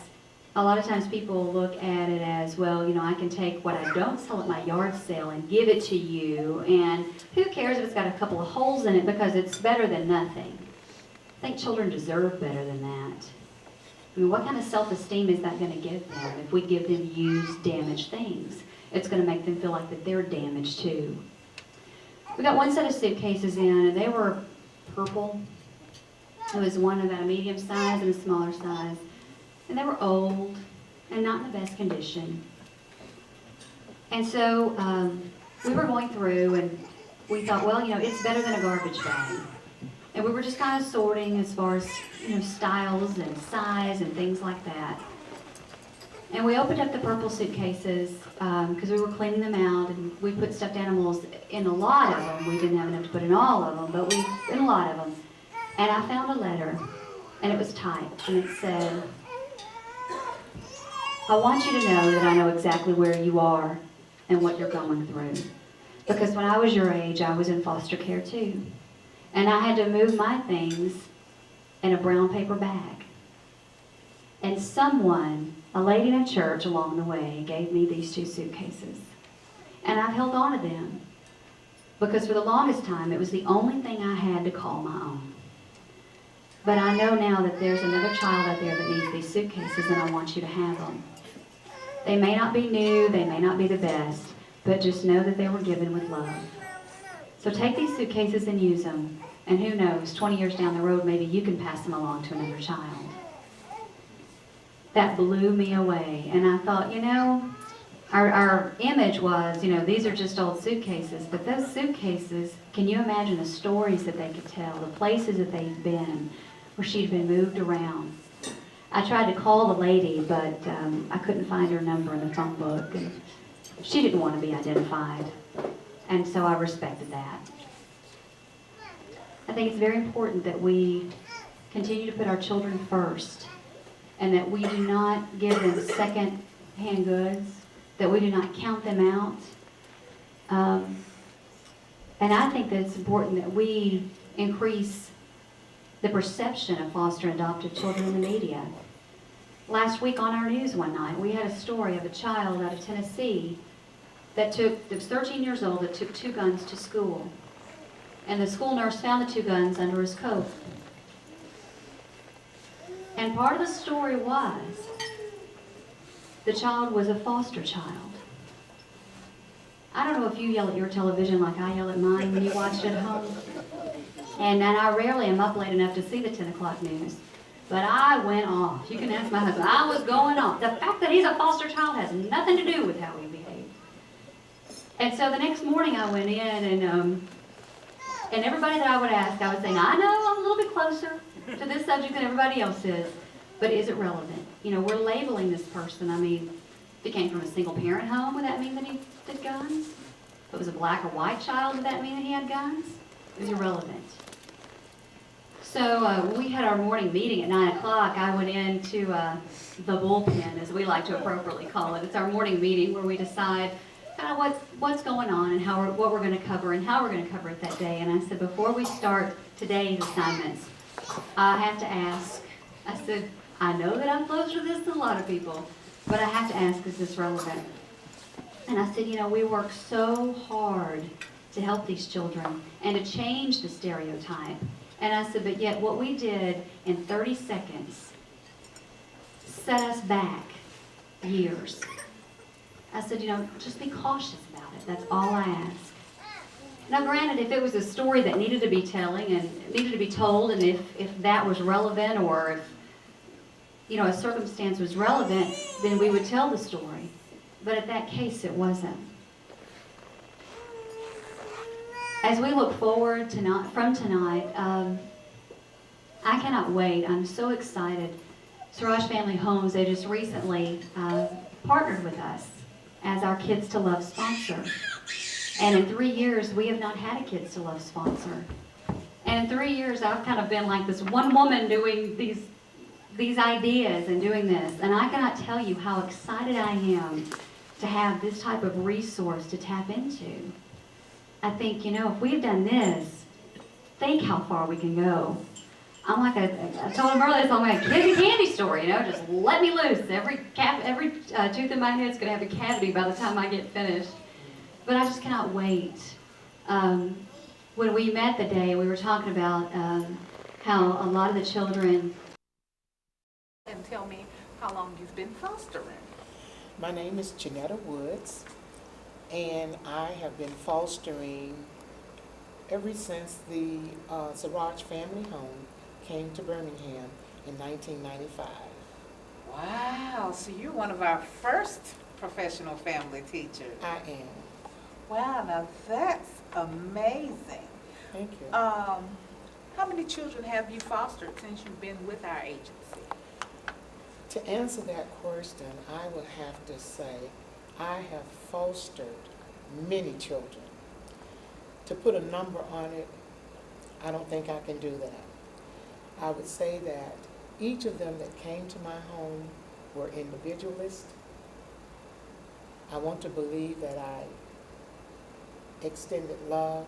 [SPEAKER 7] a lot of times people look at it as, well, I can take what I don't sell at my yard sale and give it to you, and who cares if it's got a couple of holes in it because it's better than nothing. I think children deserve better than that. I mean, what kind of self-esteem is that going to give them if we give them used, damaged things? It's going to make them feel like that they're damaged too. We got one set of suitcases in, and they were purple. It was one about a medium size and a smaller size. And they were old and not in the best condition. And so we were going through, and we thought, well, it's better than a garbage bag. And we were just kind of sorting as far as, styles and size and things like that. And we opened up the purple suitcases because we were cleaning them out, and we put stuffed animals in a lot of them. We didn't have enough to put in all of them, but in a lot of them. And I found a letter, and it was typed, and it said, I want you to know that I know exactly where you are and what you're going through. Because when I was your age, I was in foster care too. And I had to move my things in a brown paper bag. And someone, a lady in a church along the way, gave me these 2 suitcases. And I've held on to them. Because for the longest time, it was the only thing I had to call my own. But I know now that there's another child out there that needs these suitcases, and I want you to have them. They may not be new, they may not be the best, but just know that they were given with love. So take these suitcases and use them, and who knows, 20 years down the road, maybe you can pass them along to another child. That blew me away, and I thought, our image was, these are just old suitcases, but those suitcases, can you imagine the stories that they could tell, the places that they've been, where she'd been moved around. I tried to call the lady, but I couldn't find her number in the phone book, and she didn't want to be identified, and so I respected that. I think it's very important that we continue to put our children first, and that we do not give them second-hand goods, that we do not count them out. And I think that it's important that we increase the perception of foster and adoptive children in the media. Last week on our news one night, we had a story of a child out of Tennessee that was 13 years old, that took 2 guns to school. And the school nurse found the 2 guns under his coat. And part of the story was the child was a foster child. I don't know if you yell at your television like I yell at mine when you watch it at home. And I rarely am up late enough to see the 10 o'clock news. But I went off. You can ask my husband. I was going off. The fact that he's a foster child has nothing to do with how he behaved. And so the next morning I went in, and everybody that I would ask, I would say, I know I'm a little bit closer to this subject than everybody else is, but is it relevant? We're labeling this person. I mean, if he came from a single-parent home, would that mean that he did guns? If it was a black or white child, would that mean that he had guns? It was irrelevant. So when we had our morning meeting at 9 o'clock, I went into the bullpen, as we like to appropriately call it. It's our morning meeting where we decide kind of what's going on and what we're going to cover and how we're going to cover it that day. And I said, before we start today's assignments, I have to ask, I said, I know that I'm closer to this than a lot of people, but I have to ask, is this relevant? And I said, we work so hard to help these children and to change the stereotype. And I said, but yet what we did in 30 seconds set us back years. I said, just be cautious about it. That's all I ask. Now, granted, if it was a story that needed to be telling and needed to be told, and if that was relevant, or if, a circumstance was relevant, then we would tell the story. But at that case, it wasn't. As we look forward from tonight, I cannot wait. I'm so excited. SFH Family Homes, they just recently partnered with us as our Kids to Love sponsor. And in 3 years, we have not had a Kids to Love sponsor. And in 3 years, I've kind of been like this one woman doing these ideas and doing this. And I cannot tell you how excited I am to have this type of resource to tap into. I think, if we've done this, think how far we can go. I'm like I told him earlier, it's like a kid in a candy store, just let me loose. Every tooth in my head's gonna have a cavity by the time I get finished. But I just cannot wait. When we met the day, we were talking about how a lot of the children.
[SPEAKER 8] And tell me how long you've been fostering.
[SPEAKER 9] My name is Janetta Woods, and I have been fostering ever since the Siraj family home came to Birmingham in 1995.
[SPEAKER 8] Wow, so you're one of our first professional family teachers.
[SPEAKER 9] I am.
[SPEAKER 8] Wow, now that's amazing.
[SPEAKER 9] Thank you.
[SPEAKER 8] How many children have you fostered since you've been with our agency?
[SPEAKER 9] To answer that question, I would have to say I have fostered many children. To put a number on it, I don't think I can do that. I would say that each of them that came to my home were individualists. I want to believe that I extended love,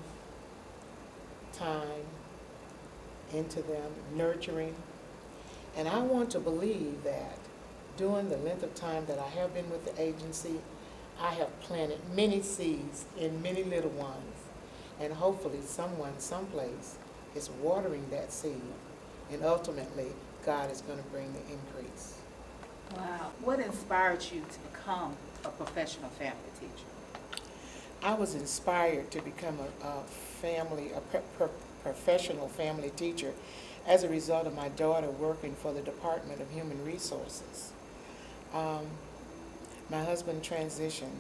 [SPEAKER 9] time into them, nurturing. And I want to believe that during the length of time that I have been with the agency, I have planted many seeds in many little ones. And hopefully someone, someplace, is watering that seed. And ultimately, God is going to bring the increase.
[SPEAKER 8] Wow. What inspired you to become a professional family teacher?
[SPEAKER 9] I was inspired to become a professional family teacher as a result of my daughter working for the Department of Human Resources. My husband transitioned,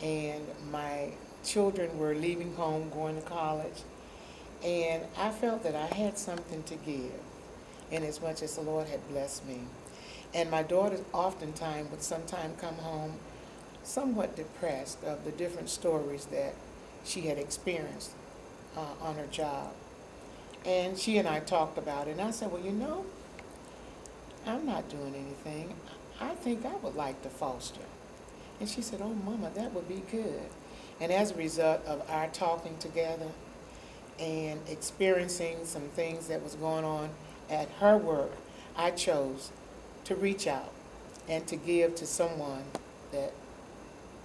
[SPEAKER 9] and my children were leaving home, going to college, and I felt that I had something to give, in as much as the Lord had blessed me. And my daughter oftentimes would sometime come home somewhat depressed of the different stories that she had experienced on her job. And she and I talked about it, and I said, well, I'm not doing anything. I think I would like to foster. And she said, oh, Mama, that would be good. And as a result of our talking together and experiencing some things that was going on at her work, I chose to reach out and to give to someone that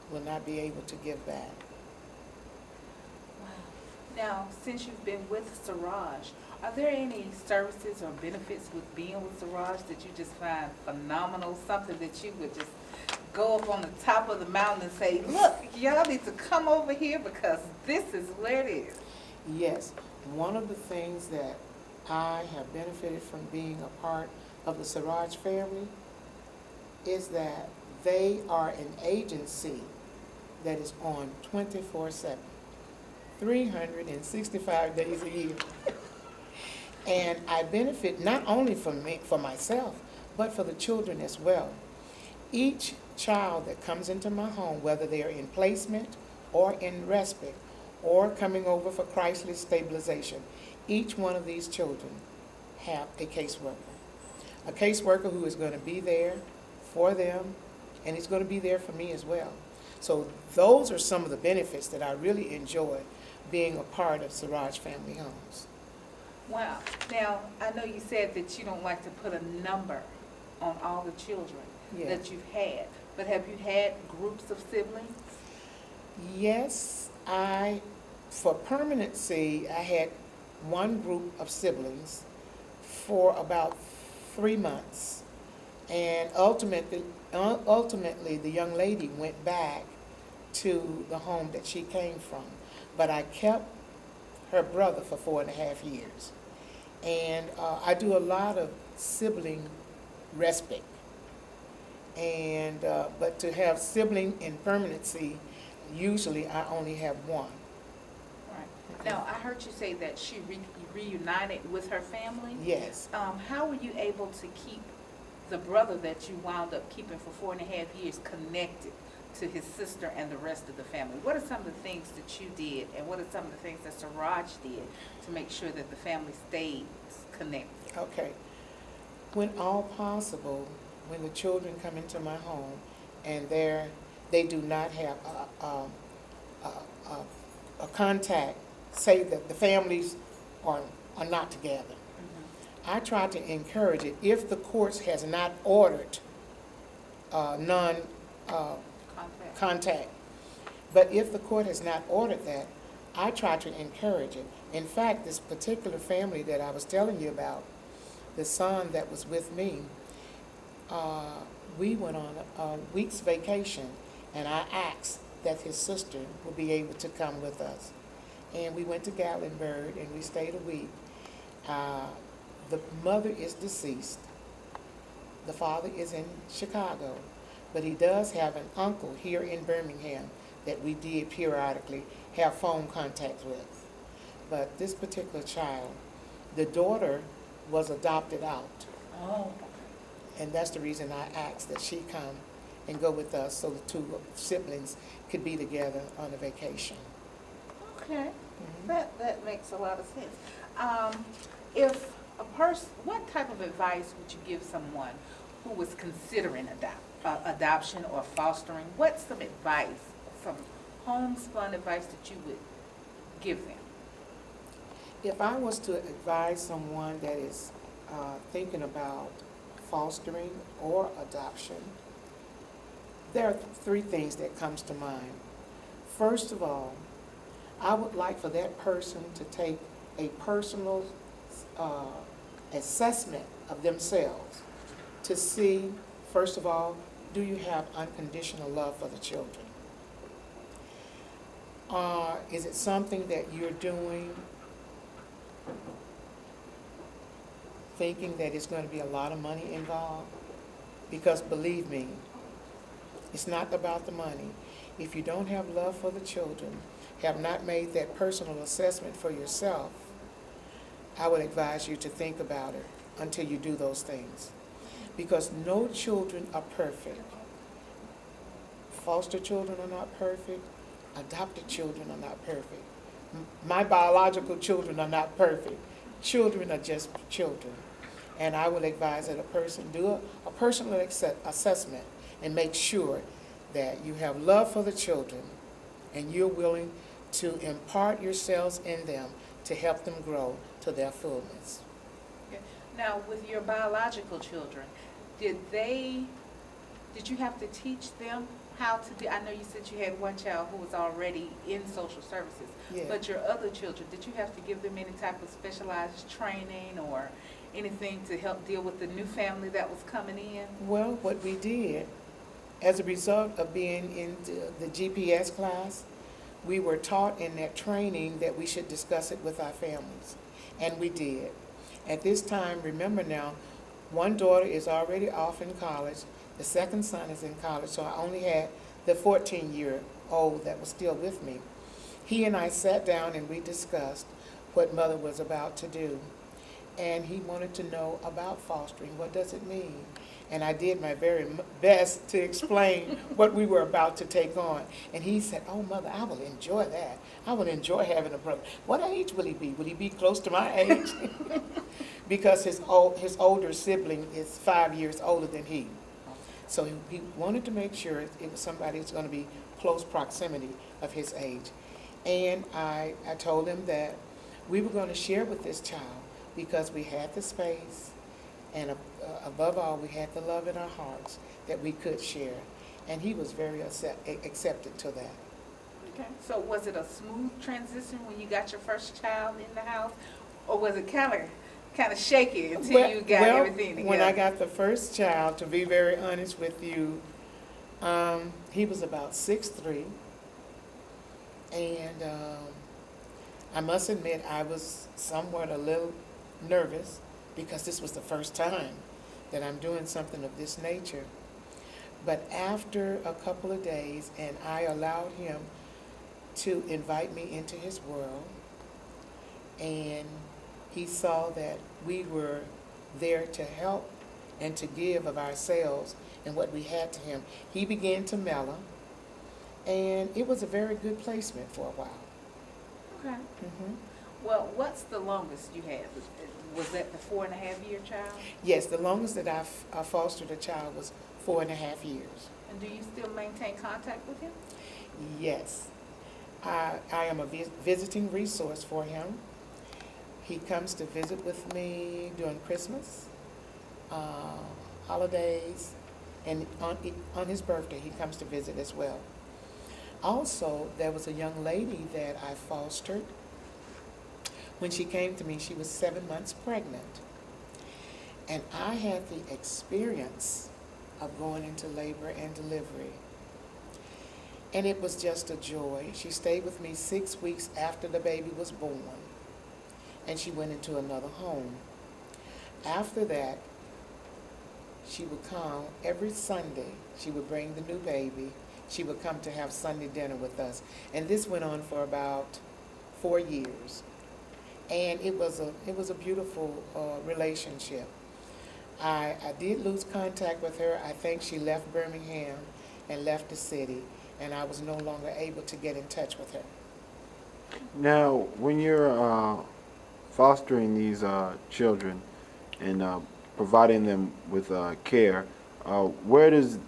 [SPEAKER 9] will not be able to give back.
[SPEAKER 8] Wow. Now, since you've been with Siraj, are there any services or benefits with being with Siraj that you just find phenomenal, something that you would just go up on the top of the mountain and say, look, y'all need to come over here because this is where it is?
[SPEAKER 9] Yes, one of the things that I have benefited from being a part of the Siraj family is that they are an agency that is on 24/7, 365 days a year. And I benefit not only for myself, but for the children as well. Each child that comes into my home, whether they are in placement or in respite or coming over for crisis stabilization, each one of these children have a caseworker who is going to be there for them, and he's going to be there for me as well. So those are some of the benefits that I really enjoy being a part of Siraj Family Homes.
[SPEAKER 8] Wow. Now, I know you said that you don't like to put a number on all the children that you've had, but have you had groups of siblings?
[SPEAKER 9] Yes, for permanency, I had one group of siblings for about 3 months. And ultimately, the young lady went back to the home that she came from. But I kept her brother for 4.5 years. And I do a lot of sibling respite. And but to have sibling in permanency, usually I only have one.
[SPEAKER 8] Right. Now, I heard you say that she reunited with her family.
[SPEAKER 9] Yes.
[SPEAKER 8] How were you able to keep the brother that you wound up keeping for 4.5 years connected to his sister and the rest of the family? What are some of the things that you did, and what are some of the things that Siraj did to make sure that the family stayed connected?
[SPEAKER 9] Okay. When all possible, when the children come into my home and they do not have a contact, say that the families are not together. I try to encourage it if the courts has not ordered contact. But if the court has not ordered that, I try to encourage it. In fact, this particular family that I was telling you about, the son that was with me, we went on a week's vacation, and I asked that his sister would be able to come with us. And we went to Gatlinburg, and we stayed a week. The mother is deceased. The father is in Chicago, but he does have an uncle here in Birmingham that we did periodically have phone contact with. But this particular child, the daughter was adopted out.
[SPEAKER 8] Oh.
[SPEAKER 9] And that's the reason I asked that she come and go with us so the two siblings could be together on a vacation.
[SPEAKER 8] Okay, that makes a lot of sense. If a person, what type of advice would you give someone who was considering adoption or fostering? What's some advice, some homespun advice that you would give them?
[SPEAKER 9] If I was to advise someone that is thinking about fostering or adoption, there are three things that comes to mind. First of all, I would like for that person to take a personal assessment of themselves to see, first of all, do you have unconditional love for the children? Is it something that you're doing thinking that it's going to be a lot of money involved? Because believe me, it's not about the money. If you don't have love for the children, have not made that personal assessment for yourself, I would advise you to think about it until you do those things. Because no children are perfect. Foster children are not perfect. Adopted children are not perfect. My biological children are not perfect. Children are just children. And I would advise that a person do a personal assessment and make sure that you have love for the children and you're willing to impart yourselves in them to help them grow to their fullness.
[SPEAKER 8] Okay. Now, with your biological children, did you have to teach them how to do? I know you said you had one child who was already in social services,
[SPEAKER 9] Yeah.
[SPEAKER 8] but your other children, did you have to give them any type of specialized training or anything to help deal with the new family that was coming in?
[SPEAKER 9] Well, what we did, as a result of being in the GPS class, we were taught in that training that we should discuss it with our families, and we did. At this time, remember now, one daughter is already off in college, the second son is in college, so I only had the 14-year-old that was still with me. He and I sat down and we discussed what Mother was about to do. And he wanted to know about fostering. What does it mean? And I did my very best to explain what we were about to take on. And he said, "Oh, Mother, I will enjoy that. I will enjoy having a brother." What age will he be? Will he be close to my age? Because his older sibling is 5 years older than he. So he wanted to make sure it was somebody that's going to be close proximity of his age. And I told him that we were going to share with this child because we had the space, and above all, we had the love in our hearts that we could share. And he was very accepted to that.
[SPEAKER 8] Okay. So was it a smooth transition when you got your first child in the house, or was it kind of shaky until you got everything together?
[SPEAKER 9] When I got the first child, to be very honest with you, he was about 6'3", and I must admit I was somewhat a little nervous because this was the first time that I'm doing something of this nature. But after a couple of days, and I allowed him to invite me into his world, and he saw that we were there to help and to give of ourselves and what we had to him, he began to mellow, and it was a very good placement for a while.
[SPEAKER 8] Okay.
[SPEAKER 9] Mm-hmm.
[SPEAKER 8] Well, what's the longest you had? Was that the 4.5-year child?
[SPEAKER 9] Yes, the longest that I fostered a child was 4.5 years.
[SPEAKER 8] And do you still maintain contact with him?
[SPEAKER 9] Yes. I am a visiting resource for him. He comes to visit with me during Christmas, holidays, and on his birthday he comes to visit as well. Also, there was a young lady that I fostered. When she came to me, she was 7 months pregnant. And I had the experience of going into labor and delivery. And it was just a joy. She stayed with me 6 weeks after the baby was born. And she went into another home. After that, she would come every Sunday. She would bring the new baby. She would come to have Sunday dinner with us. And this went on for about 4 years. And it was a beautiful relationship. I did lose contact with her. I think she left Birmingham and left the city, and I was no longer able to get in touch with her.
[SPEAKER 10] Now, when you're fostering these children and providing them with care, where do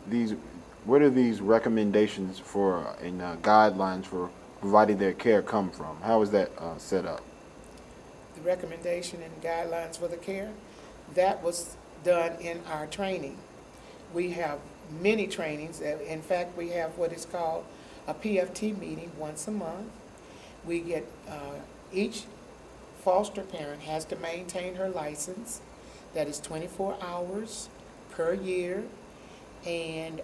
[SPEAKER 10] these recommendations for and guidelines for providing their care come from? How is that set up?
[SPEAKER 9] The recommendation and guidelines for the care, that was done in our training. We have many trainings. In fact, we have what is called a PFT meeting once a month. We get, each foster parent has to maintain her license. That is 24 hours per year. And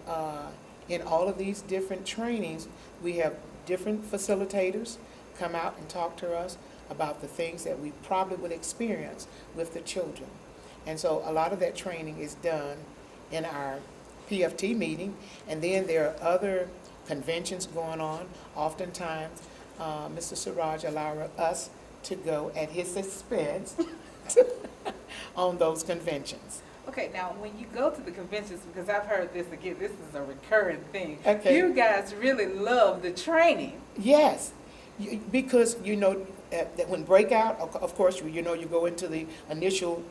[SPEAKER 9] in all of these different trainings, we have different facilitators come out and talk to us about the things that we probably would experience with the children. And so a lot of that training is done in our PFT meeting. And then there are other conventions going on. Oftentimes, Mr. Siraj allows us to go at his expense on those conventions.
[SPEAKER 8] Okay, now when you go to the conventions, because I've heard this again, this is a recurring thing.
[SPEAKER 9] Okay.
[SPEAKER 8] You guys really love the training.
[SPEAKER 9] Yes, because you know that when breakout, of course, you know you go into the initial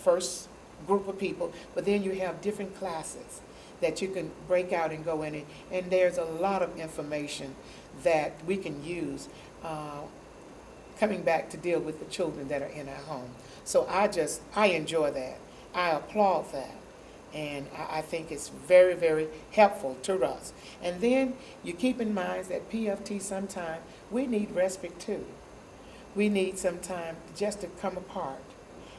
[SPEAKER 9] first group of people, but then you have different classes that you can break out and go in, and there's a lot of information that we can use coming back to deal with the children that are in our home. So I enjoy that. I applaud that. And I think it's very, very helpful to us. And then you keep in mind that PFT sometimes, we need respite too. We need some time just to come apart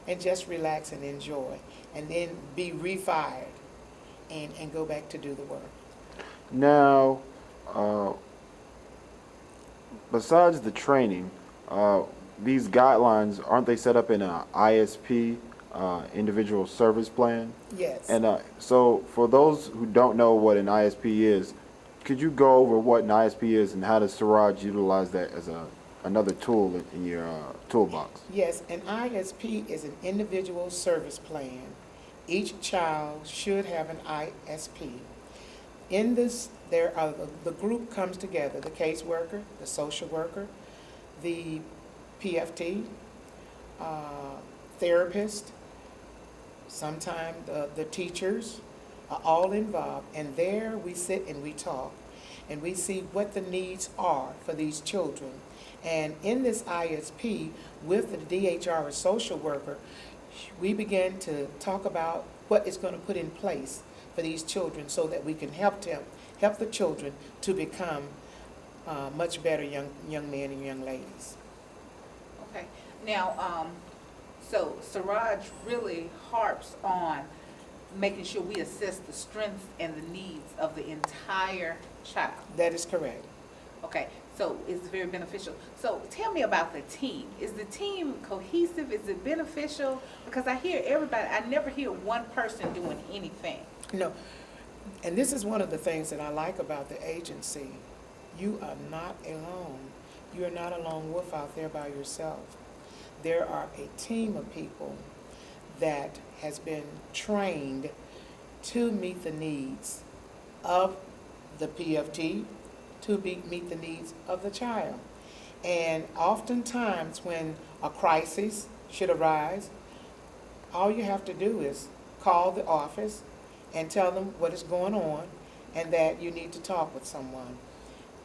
[SPEAKER 9] and just relax and enjoy, and then be refired and go back to do the work.
[SPEAKER 10] Now, besides the training, these guidelines, aren't they set up in an ISP, individual service plan?
[SPEAKER 9] Yes.
[SPEAKER 10] And so for those who don't know what an ISP is, could you go over what an ISP is and how does Siraj utilize that as another tool in your toolbox?
[SPEAKER 9] Yes, an ISP is an individual service plan. Each child should have an ISP. In this, the group comes together, the caseworker, the social worker, the PFT, therapist, sometimes the teachers are all involved. And there we sit and we talk and we see what the needs are for these children. And in this ISP, with the DHR, a social worker, we begin to talk about what is going to put in place for these children so that we can help the children to become much better young men and young ladies.
[SPEAKER 8] Okay, now, so Siraj really harps on making sure we assess the strengths and the needs of the entire child.
[SPEAKER 9] That is correct.
[SPEAKER 8] Okay, so it's very beneficial. So tell me about the team. Is the team cohesive? Is it beneficial? Because I hear everybody, I never hear one person doing anything.
[SPEAKER 9] No, and this is one of the things that I like about the agency. You are not alone. You are not a lone wolf out there by yourself. There are a team of people that has been trained to meet the needs of the PFT, to meet the needs of the child. And oftentimes when a crisis should arise, all you have to do is call the office and tell them what is going on and that you need to talk with someone.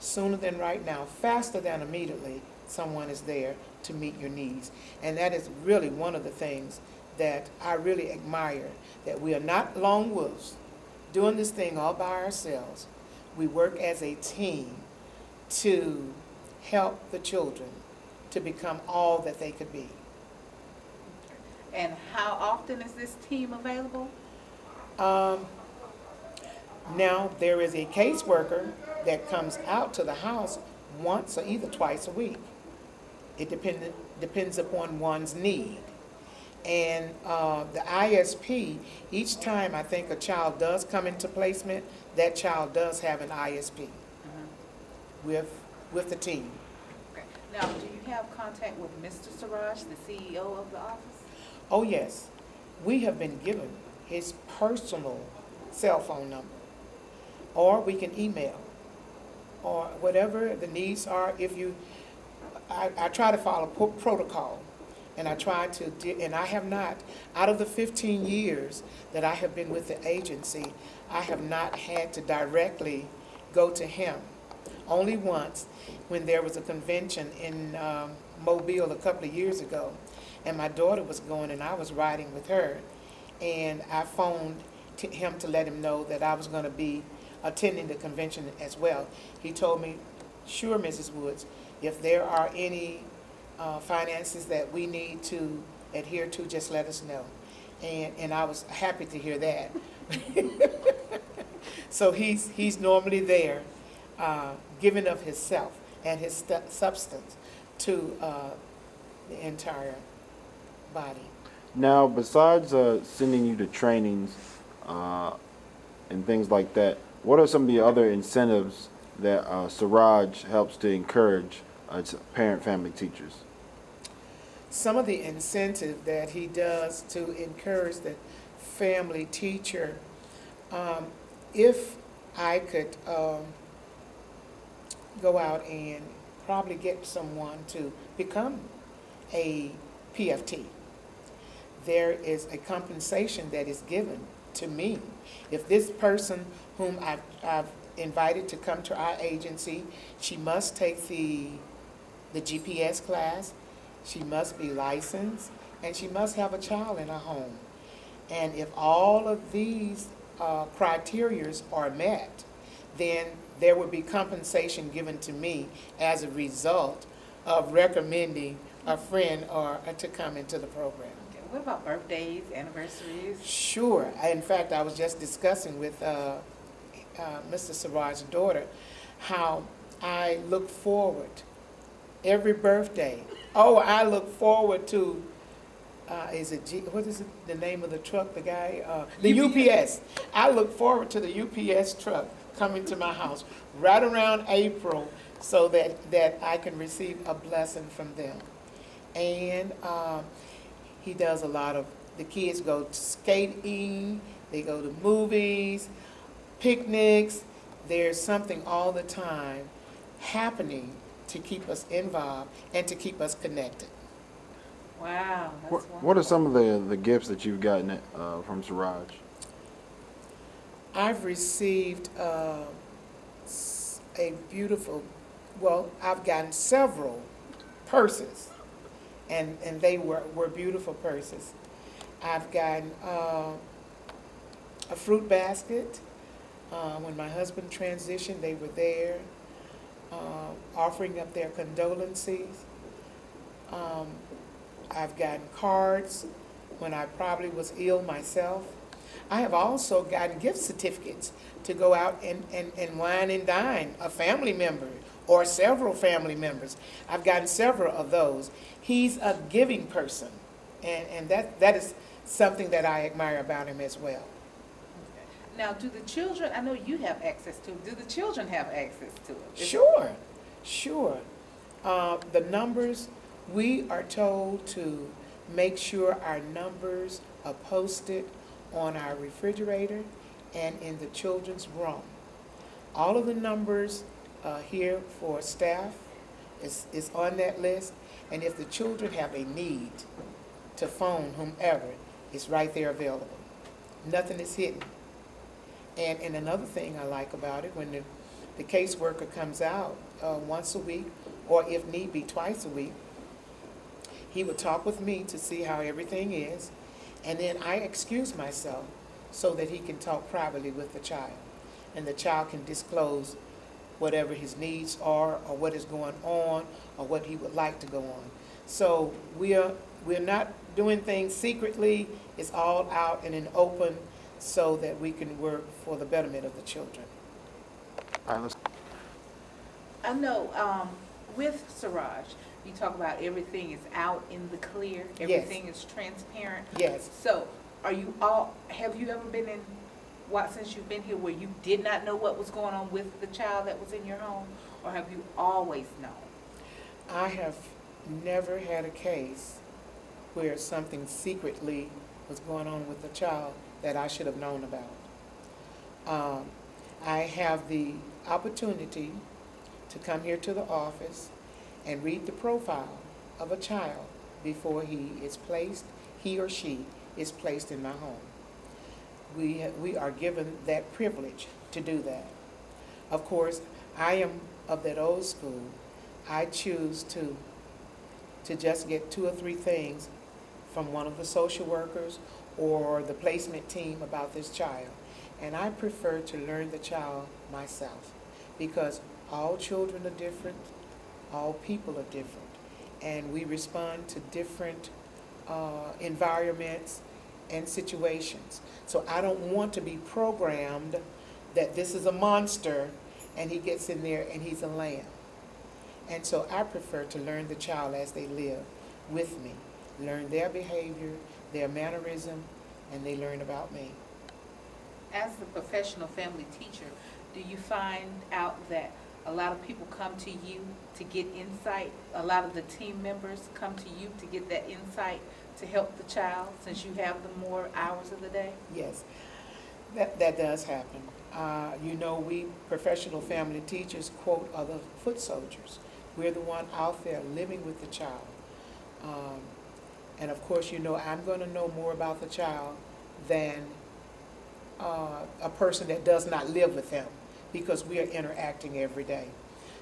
[SPEAKER 9] sooner than right now, faster than immediately, someone is there to meet your needs. And that is really one of the things that I really admire, that we are not lone wolves doing this thing all by ourselves. We work as a team to help the children to become all that they could be.
[SPEAKER 8] And how often is this team available?
[SPEAKER 9] Now, there is a caseworker that comes out to the house once or either twice a week. It depends upon one's need. And the ISP, each time I think a child does come into placement, that child does have an ISP with the team.
[SPEAKER 8] Okay. Now, do you have contact with Mr. Siraj, the CEO of the office?
[SPEAKER 9] Oh yes, we have been given his personal cell phone number, or we can email, or whatever the needs are. I try to follow protocol, and I try to, and I have not, out of the 15 years that I have been with the agency, I have not had to directly go to him. Only once, when there was a convention in Mobile a couple of years ago, and my daughter was going and I was riding with her, and I phoned him to let him know that I was going to be attending the convention as well. He told me, sure, Mrs. Woods, if there are any finances that we need to adhere to, just let us know. And I was happy to hear that. So he's normally there, giving of himself and his substance to the entire body.
[SPEAKER 10] Now, besides sending you to trainings and things like that, what are some of the other incentives that Siraj helps to encourage parent family teachers?
[SPEAKER 9] Some of the incentive that he does to encourage the family teacher, if I could go out and probably get someone to become a PFT, there is a compensation that is given to me. If this person whom I've invited to come to our agency, she must take the GPS class, she must be licensed, and she must have a child in her home. And if all of these criteria are met, then there would be compensation given to me as a result of recommending a friend or to come into the program.
[SPEAKER 8] Okay. What about birthdays, anniversaries?
[SPEAKER 9] Sure. In fact, I was just discussing with Mr. Siraj's daughter how I look forward every birthday. Oh, I look forward to, what is it, the name of the truck, the guy? The UPS. I look forward to the UPS truck coming to my house right around April so that I can receive a blessing from them. And he does a lot of, the kids go to skating, they go to movies, picnics. There's something all the time happening to keep us involved and to keep us connected.
[SPEAKER 8] Wow, that's
[SPEAKER 10] What are some of the gifts that you've gotten from Siraj?
[SPEAKER 9] I've received a beautiful, well, I've gotten several purses, and they were beautiful purses. I've gotten a fruit basket. When my husband transitioned, they were there offering up their condolences. I've gotten cards when I probably was ill myself. I have also gotten gift certificates to go out and wine and dine a family member or several family members. I've gotten several of those. He's a giving person, and that is something that I admire about him as well.
[SPEAKER 8] Now, do the children, I know you have access to it, do the children have access to it?
[SPEAKER 9] Sure. The numbers, we are told to make sure our numbers are posted on our refrigerator and in the children's room. All of the numbers here for staff is on that list, and if the children have a need to phone whomever, it's right there available. Nothing is hidden. And another thing I like about it, when The caseworker comes out once a week, or if need be, twice a week. He would talk with me to see how everything is, and then I excuse myself so that he can talk privately with the child. And the child can disclose whatever his needs are, or what is going on, or what he would like to go on. So we're not doing things secretly. It's all out and in open so that we can work for the betterment of the children.
[SPEAKER 10] All right, let's.
[SPEAKER 8] I know, with Siraj, you talk about everything is out in the clear, everything is transparent.
[SPEAKER 9] Yes.
[SPEAKER 8] So, have you ever been in, since you've been here, where you did not know what was going on with the child that was in your home, or have you always known?
[SPEAKER 9] I have never had a case where something secretly was going on with the child that I should have known about. I have the opportunity to come here to the office and read the profile of a child before he or she is placed in my home. We are given that privilege to do that. Of course, I am of that old school. I choose to just get 2 or 3 things from one of the social workers or the placement team about this child. And I prefer to learn the child myself, because all children are different, all people are different, and we respond to different environments and situations. So I don't want to be programmed that this is a monster and he gets in there and he's a lamb. And so I prefer to learn the child as they live with me, learn their behavior, their mannerism, and they learn about me.
[SPEAKER 8] As the professional family teacher, do you find out that a lot of people come to you to get insight? A lot of the team members come to you to get that insight to help the child, since you have the more hours of the day?
[SPEAKER 9] Yes, that does happen. We professional family teachers, quote, are the foot soldiers. We're the one out there living with the child. And of course, I'm going to know more about the child than a person that does not live with them, because we are interacting every day.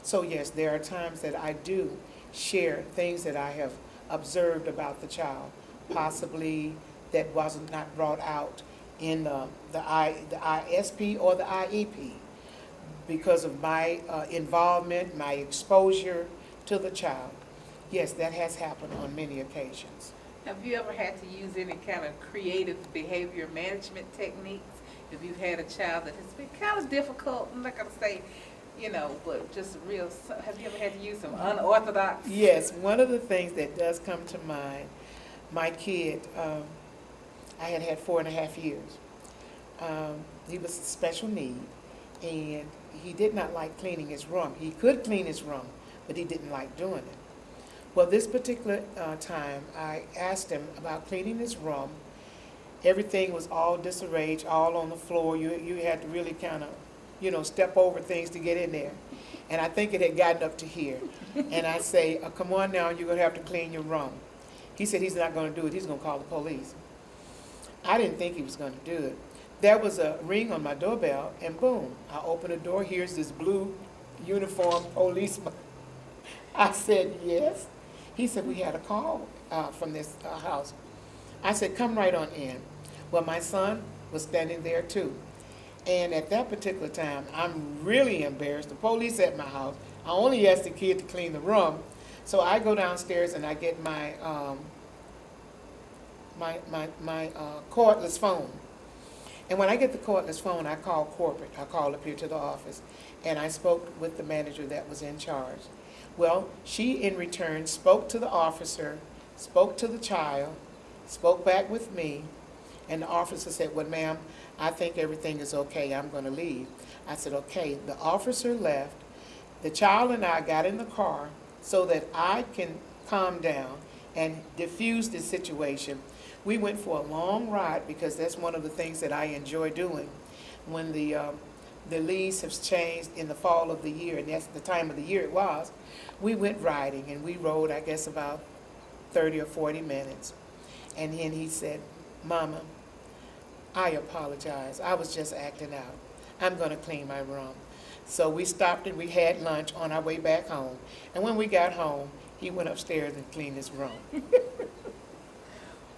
[SPEAKER 9] So yes, there are times that I do share things that I have observed about the child, possibly that wasn't not brought out in the ISP or the IEP, because of my involvement, my exposure to the child. Yes, that has happened on many occasions.
[SPEAKER 8] Have you ever had to use any kind of creative behavior management techniques? If you've had a child that has been kind of difficult, I'm not going to say, but just real, have you ever had to use some unorthodox?
[SPEAKER 9] Yes, one of the things that does come to mind, my kid, I had 4.5 years. He was special need, and he did not like cleaning his room. He could clean his room, but he didn't like doing it. Well, this particular time, I asked him about cleaning his room. Everything was all disarranged, all on the floor. You had to really kind of, step over things to get in there. And I think it had gotten up to here. And I say, come on now, you're going to have to clean your room. He said he's not going to do it. He's going to call the police. I didn't think he was going to do it. There was a ring on my doorbell, and boom, I opened the door. Here's this blue uniformed policeman. I said, yes. He said, we had a call from this house. I said, come right on in. Well, my son was standing there too. And at that particular time, I'm really embarrassed. The police at my house. I only asked the kid to clean the room. So I go downstairs and I get my cordless phone. And when I get the cordless phone, I call corporate. I called up here to the office, and I spoke with the manager that was in charge. Well, she in return spoke to the officer, spoke to the child, spoke back with me, and the officer said, well, ma'am, I think everything is okay. I'm going to leave. I said, okay. The officer left. The child and I got in the car so that I can calm down and diffuse the situation. We went for a long ride, because that's one of the things that I enjoy doing. When the leaves have changed in the fall of the year, and that's the time of the year it was, we went riding, and we rode, I guess, about 30 or 40 minutes. And then he said, Mama, I apologize. I was just acting out. I'm going to clean my room. So we stopped and we had lunch on our way back home. And when we got home, he went upstairs and cleaned his room.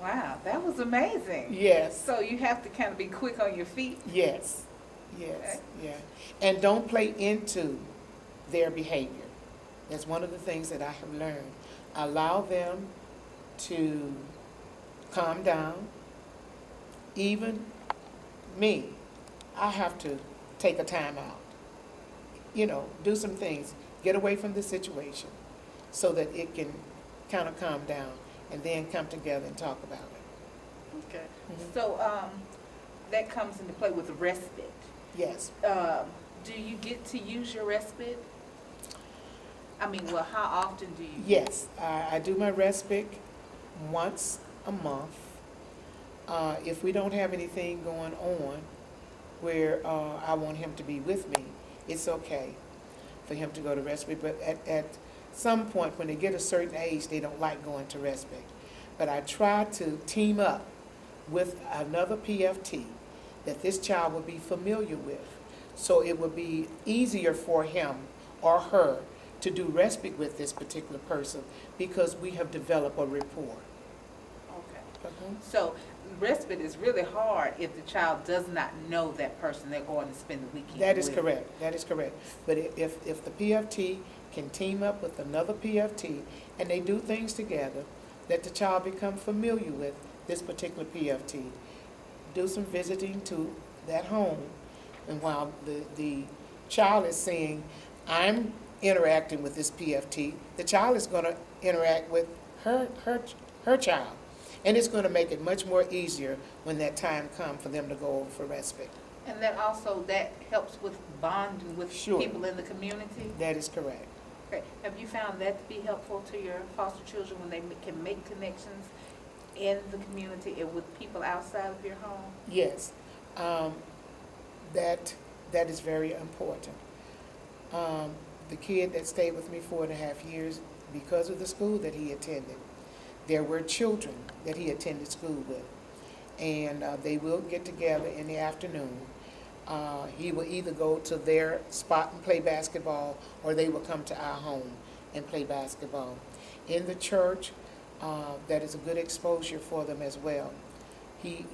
[SPEAKER 8] Wow, that was amazing.
[SPEAKER 9] Yes.
[SPEAKER 8] So you have to kind of be quick on your feet.
[SPEAKER 9] Yes, yes,
[SPEAKER 8] Okay.
[SPEAKER 9] yeah. And don't play into their behavior. That's one of the things that I have learned. Allow them to calm down. Even me, I have to take a time out. You know, do some things, get away from the situation so that it can kind of calm down and then come together and talk about it.
[SPEAKER 8] Okay.
[SPEAKER 9] Mhm.
[SPEAKER 8] So that comes into play with respite.
[SPEAKER 9] Yes.
[SPEAKER 8] Do you get to use your respite? I mean, well, how often do you?
[SPEAKER 9] Yes, I do my respite once a month. If we don't have anything going on where I want him to be with me, it's okay for him to go to respite. But at some point, when they get a certain age, they don't like going to respite. But I try to team up with another PFT that this child will be familiar with. So it will be easier for him or her to do respite with this particular person because we have developed a rapport.
[SPEAKER 8] Okay. So respite is really hard if the child does not know that person they're going to spend the weekend with.
[SPEAKER 9] That is correct. That is correct. But if the PFT can team up with another PFT and they do things together, that the child become familiar with this particular PFT, do some visiting to that home, and while the child is saying, I'm interacting with this PFT, the child is going to interact with her child. And it's going to make it much more easier when that time comes for them to go over for respite.
[SPEAKER 8] And that also, that helps with bonding with
[SPEAKER 9] Sure.
[SPEAKER 8] people in the community?
[SPEAKER 9] That is correct.
[SPEAKER 8] Okay. Have you found that to be helpful to your foster children when they can make connections in the community and with people outside of your home?
[SPEAKER 9] Yes, that is very important. The kid that stayed with me 4.5 years, because of the school that he attended, there were children that he attended school with, and they will get together in the afternoon. He will either go to their spot and play basketball, or they will come to our home and play basketball. In the church, that is a good exposure for them as well. We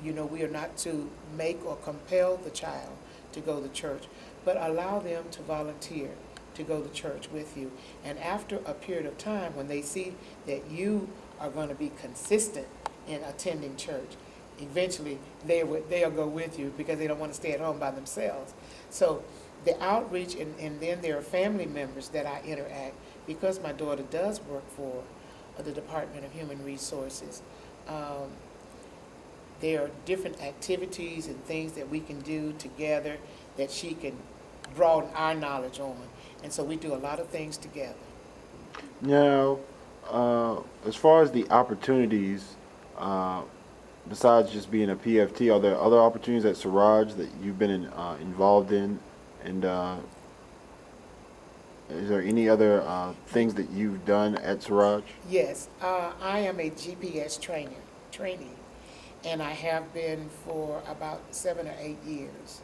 [SPEAKER 9] are not to make or compel the child to go to church, but allow them to volunteer to go to church with you. And after a period of time, when they see that you are going to be consistent in attending church, eventually they'll go with you because they don't want to stay at home by themselves. So the outreach, and then there are family members that I interact, because my daughter does work for the Department of Human Resources. There are different activities and things that we can do together that she can broaden our knowledge on. And so we do a lot of things together.
[SPEAKER 10] Now, as far as the opportunities, besides just being a PFT, are there other opportunities at Siraj that you've been involved in? And is there any other things that you've done at Siraj?
[SPEAKER 9] Yes, I am a GPS trainee, and I have been for about 7 or 8 years.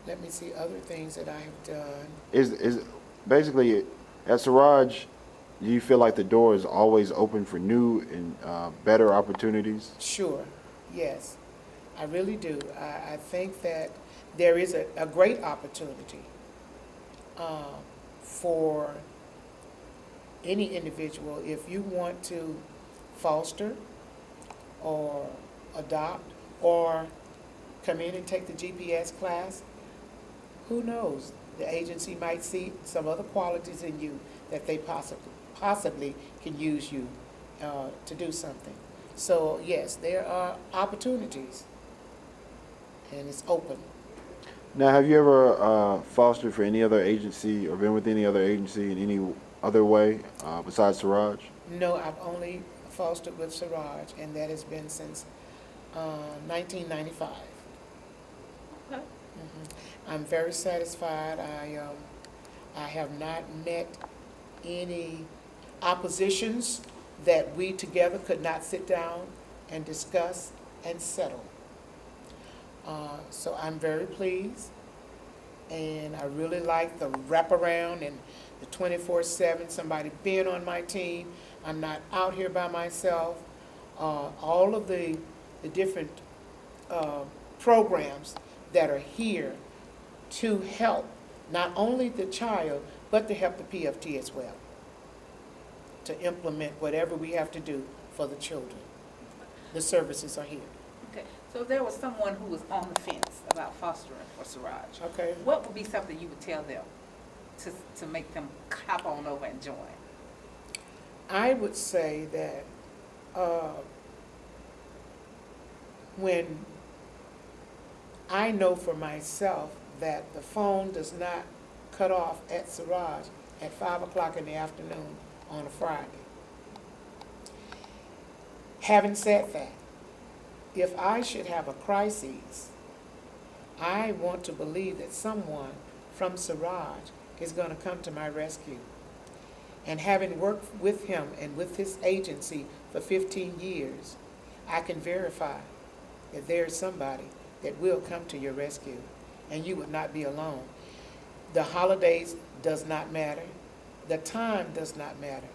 [SPEAKER 9] Let me see other things that I have done.
[SPEAKER 10] Is basically at Siraj, do you feel like the door is always open for new and better opportunities?
[SPEAKER 9] Sure, yes, I really do. I think that there is a great opportunity for any individual. If you want to foster or adopt or come in and take the GPS class, who knows? The agency might see some other qualities in you that they possibly can use you to do something. So yes, there are opportunities, and it's open.
[SPEAKER 10] Now, have you ever fostered for any other agency or been with any other agency in any other way besides Siraj?
[SPEAKER 9] No, I've only fostered with Siraj, and that has been since 1995.
[SPEAKER 8] Okay.
[SPEAKER 9] I'm very satisfied. I have not met any oppositions that we together could not sit down and discuss and settle. So I'm very pleased, and I really like the wraparound and the 24/7, somebody being on my team. I'm not out here by myself. All of the different programs that are here to help not only the child, but to help the PFT as well, to implement whatever we have to do for the children. The services are here.
[SPEAKER 8] Okay, so if there was someone who was on the fence about fostering for Siraj,
[SPEAKER 9] Okay.
[SPEAKER 8] what would be something you would tell them to make them hop on over and join?
[SPEAKER 9] I would say that when I know for myself that the phone does not cut off at Siraj at 5 o'clock in the afternoon on a Friday. Having said that, if I should have a crisis, I want to believe that someone from Siraj is going to come to my rescue. And having worked with him and with his agency for 15 years, I can verify that there is somebody that will come to your rescue, and you would not be alone. The holidays does not matter. The time does not matter.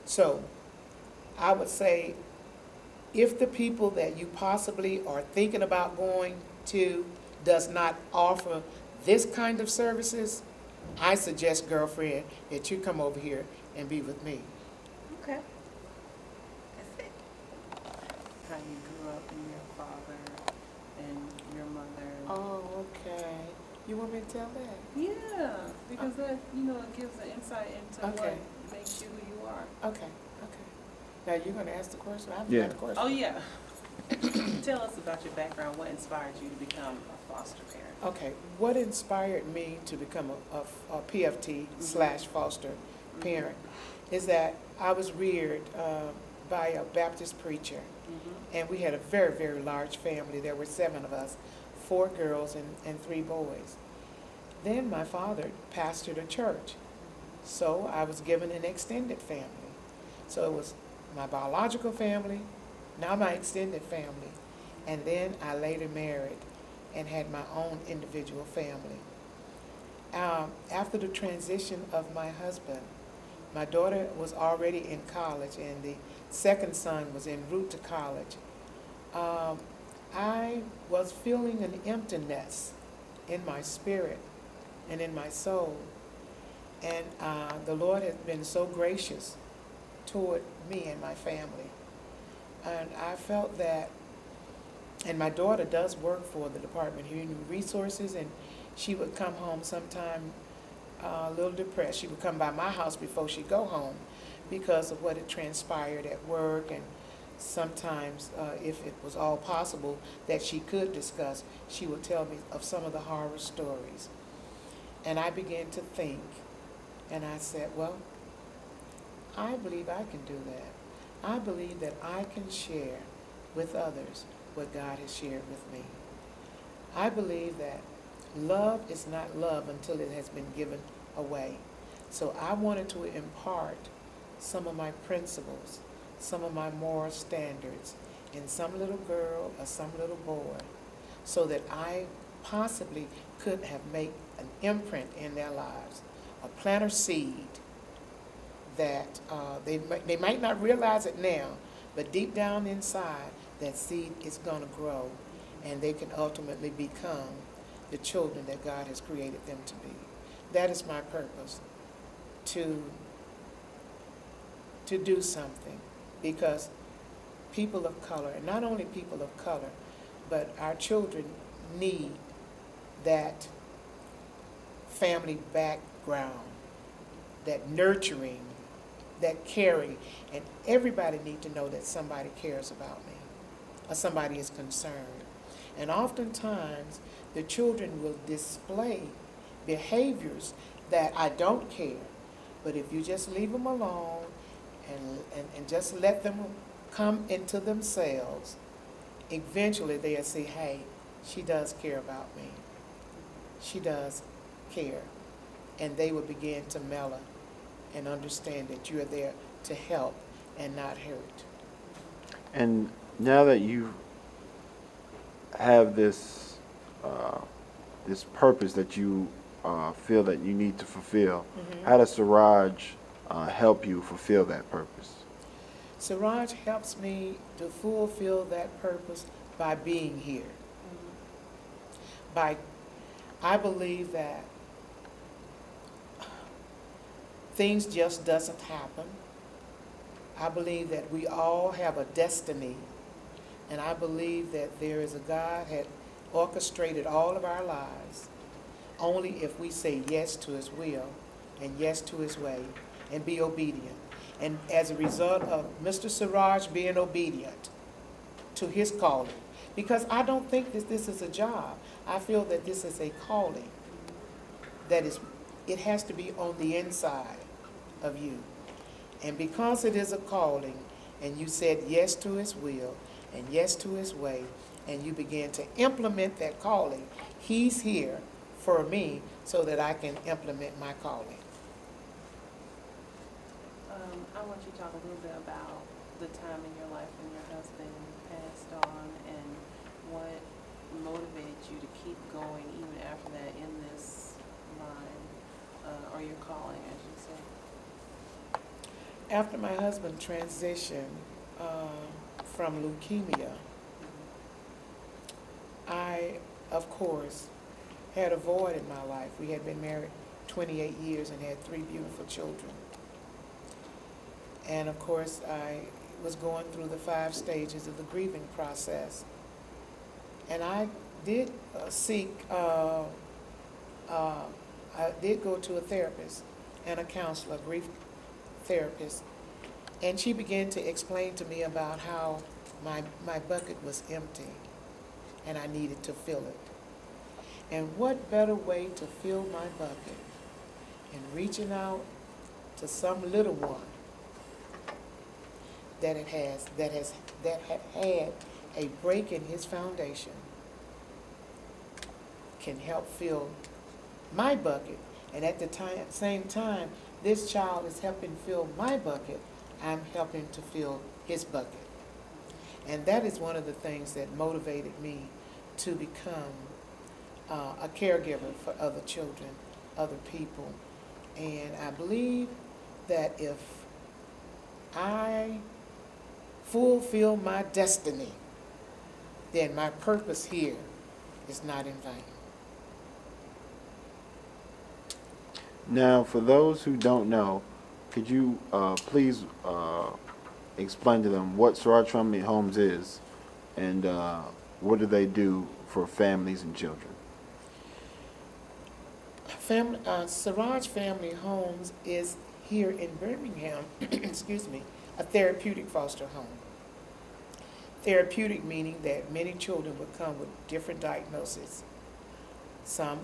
[SPEAKER 9] So I would say, if the people that you possibly are thinking about going to does not offer this kind of services, I suggest, girlfriend, that you come over here and be with me.
[SPEAKER 8] Okay. That's it.
[SPEAKER 11] How you grew up and your father and your mother.
[SPEAKER 9] Oh, okay. You want me to tell that?
[SPEAKER 11] Yeah, because that, it gives an insight into
[SPEAKER 9] Okay.
[SPEAKER 11] what makes you who you are.
[SPEAKER 9] Okay, okay. Now, you're going to ask the question? I
[SPEAKER 10] Yeah.
[SPEAKER 9] forgot the question.
[SPEAKER 11] Oh, yeah. Tell us about your background. What inspired you to become a foster parent?
[SPEAKER 9] Okay, what inspired me to become a PFT / foster parent is that I was reared by a Baptist preacher, and we had a very, very large family. There were 7 of us, 4 girls and 3 boys. Then my father pastored a church, so I was given an extended family. So it was my biological family, now my extended family, and then I later married and had my own individual family. After the transition of my husband, my daughter was already in college, and the second son was en route to college. I was feeling an emptiness in my spirit and in my soul, and the Lord has been so gracious toward me and my family. And I felt that, and my daughter does work for the Department of Human Resources, and she would come home sometime a little depressed. She would come by my house before she'd go home because of what had transpired at work, and sometimes, if it was all possible that she could discuss, she would tell me of some of the horror stories. And I began to think, and I said, well, I believe I can do that. I believe that I can share with others what God has shared with me. I believe that love is not love until it has been given away. So I wanted to impart some of my principles, some of my moral standards in some little girl or some little boy, so that I possibly could have made an imprint in their lives, a planter seed that they might not realize it now, but deep down inside, that seed is going to grow, and they can ultimately become the children that God has created them to be. That is my purpose, to do something, because people of color, and not only people of color, but our children need that family background, that nurturing, that caring, and everybody needs to know that somebody cares about me, or somebody is concerned. And oftentimes, the children will display behaviors that I don't care, but if you just leave them alone and just let them come into themselves, eventually they'll say, hey, she does care about me. She does care. And they will begin to mellow and understand that you're there to help and not hurt.
[SPEAKER 10] And now that you have this this purpose that you feel that you need to fulfill.
[SPEAKER 9] Mhm.
[SPEAKER 10] How does Siraj help you fulfill that purpose?
[SPEAKER 9] Siraj helps me to fulfill that purpose by being here. I believe that things just doesn't happen. I believe that we all have a destiny, and I believe that there is a God that orchestrated all of our lives only if we say yes to his will and yes to his way and be obedient. And as a result of Mr. Siraj being obedient to his calling, because I don't think that this is a job. I feel that this is a calling. That is, it has to be on the inside of you. And because it is a calling, and you said yes to his will and yes to his way, and you began to implement that calling, he's here for me so that I can implement my calling.
[SPEAKER 11] I want you to talk a little bit about the time in your life when your husband passed on and what motivated you to keep going even after that in this line, or your calling, as you say.
[SPEAKER 9] After my husband transitioned from leukemia, I, of course, had a void in my life. We had been married 28 years and had 3 beautiful children. And of course, I was going through the 5 stages of the grieving process. And I did I did go to a therapist and a counselor, a grief therapist, and she began to explain to me about how my bucket was empty and I needed to fill it. And what better way to fill my bucket than reaching out to some little one that had had a break in his foundation can help fill my bucket, and at the same time this child is helping fill my bucket, I'm helping to fill his bucket. And that is one of the things that motivated me to become a caregiver for other children, other people. And I believe that if I fulfill my destiny, then my purpose here is not in vain.
[SPEAKER 10] Now, for those who don't know, could you please explain to them what Siraj Family Homes is and what do they do for families and children?
[SPEAKER 9] Siraj Family Homes is here in Birmingham, excuse me, a therapeutic foster home. Therapeutic meaning that many children would come with different diagnoses. Some,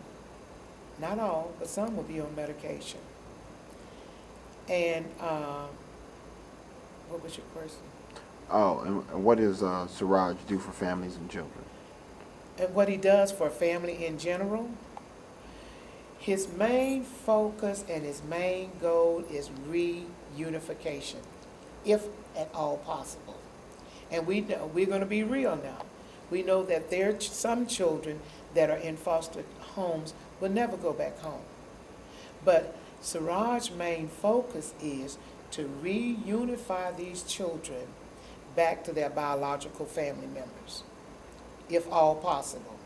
[SPEAKER 9] not all, but some will be on medication. And what was your question?
[SPEAKER 10] Oh, and what does Siraj do for families and children?
[SPEAKER 9] And what he does for family in general, his main focus and his main goal is reunification, if at all possible. And we're going to be real now. We know that there are some children that are in foster homes will never go back home. But Siraj's main focus is to reunify these children back to their biological family members, if all possible.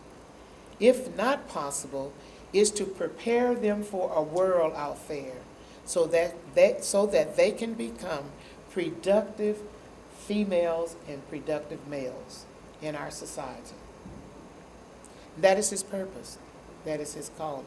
[SPEAKER 9] If not possible, is to prepare them for a world out there so that they can become productive females and productive males in our society. That is his purpose. That is his calling.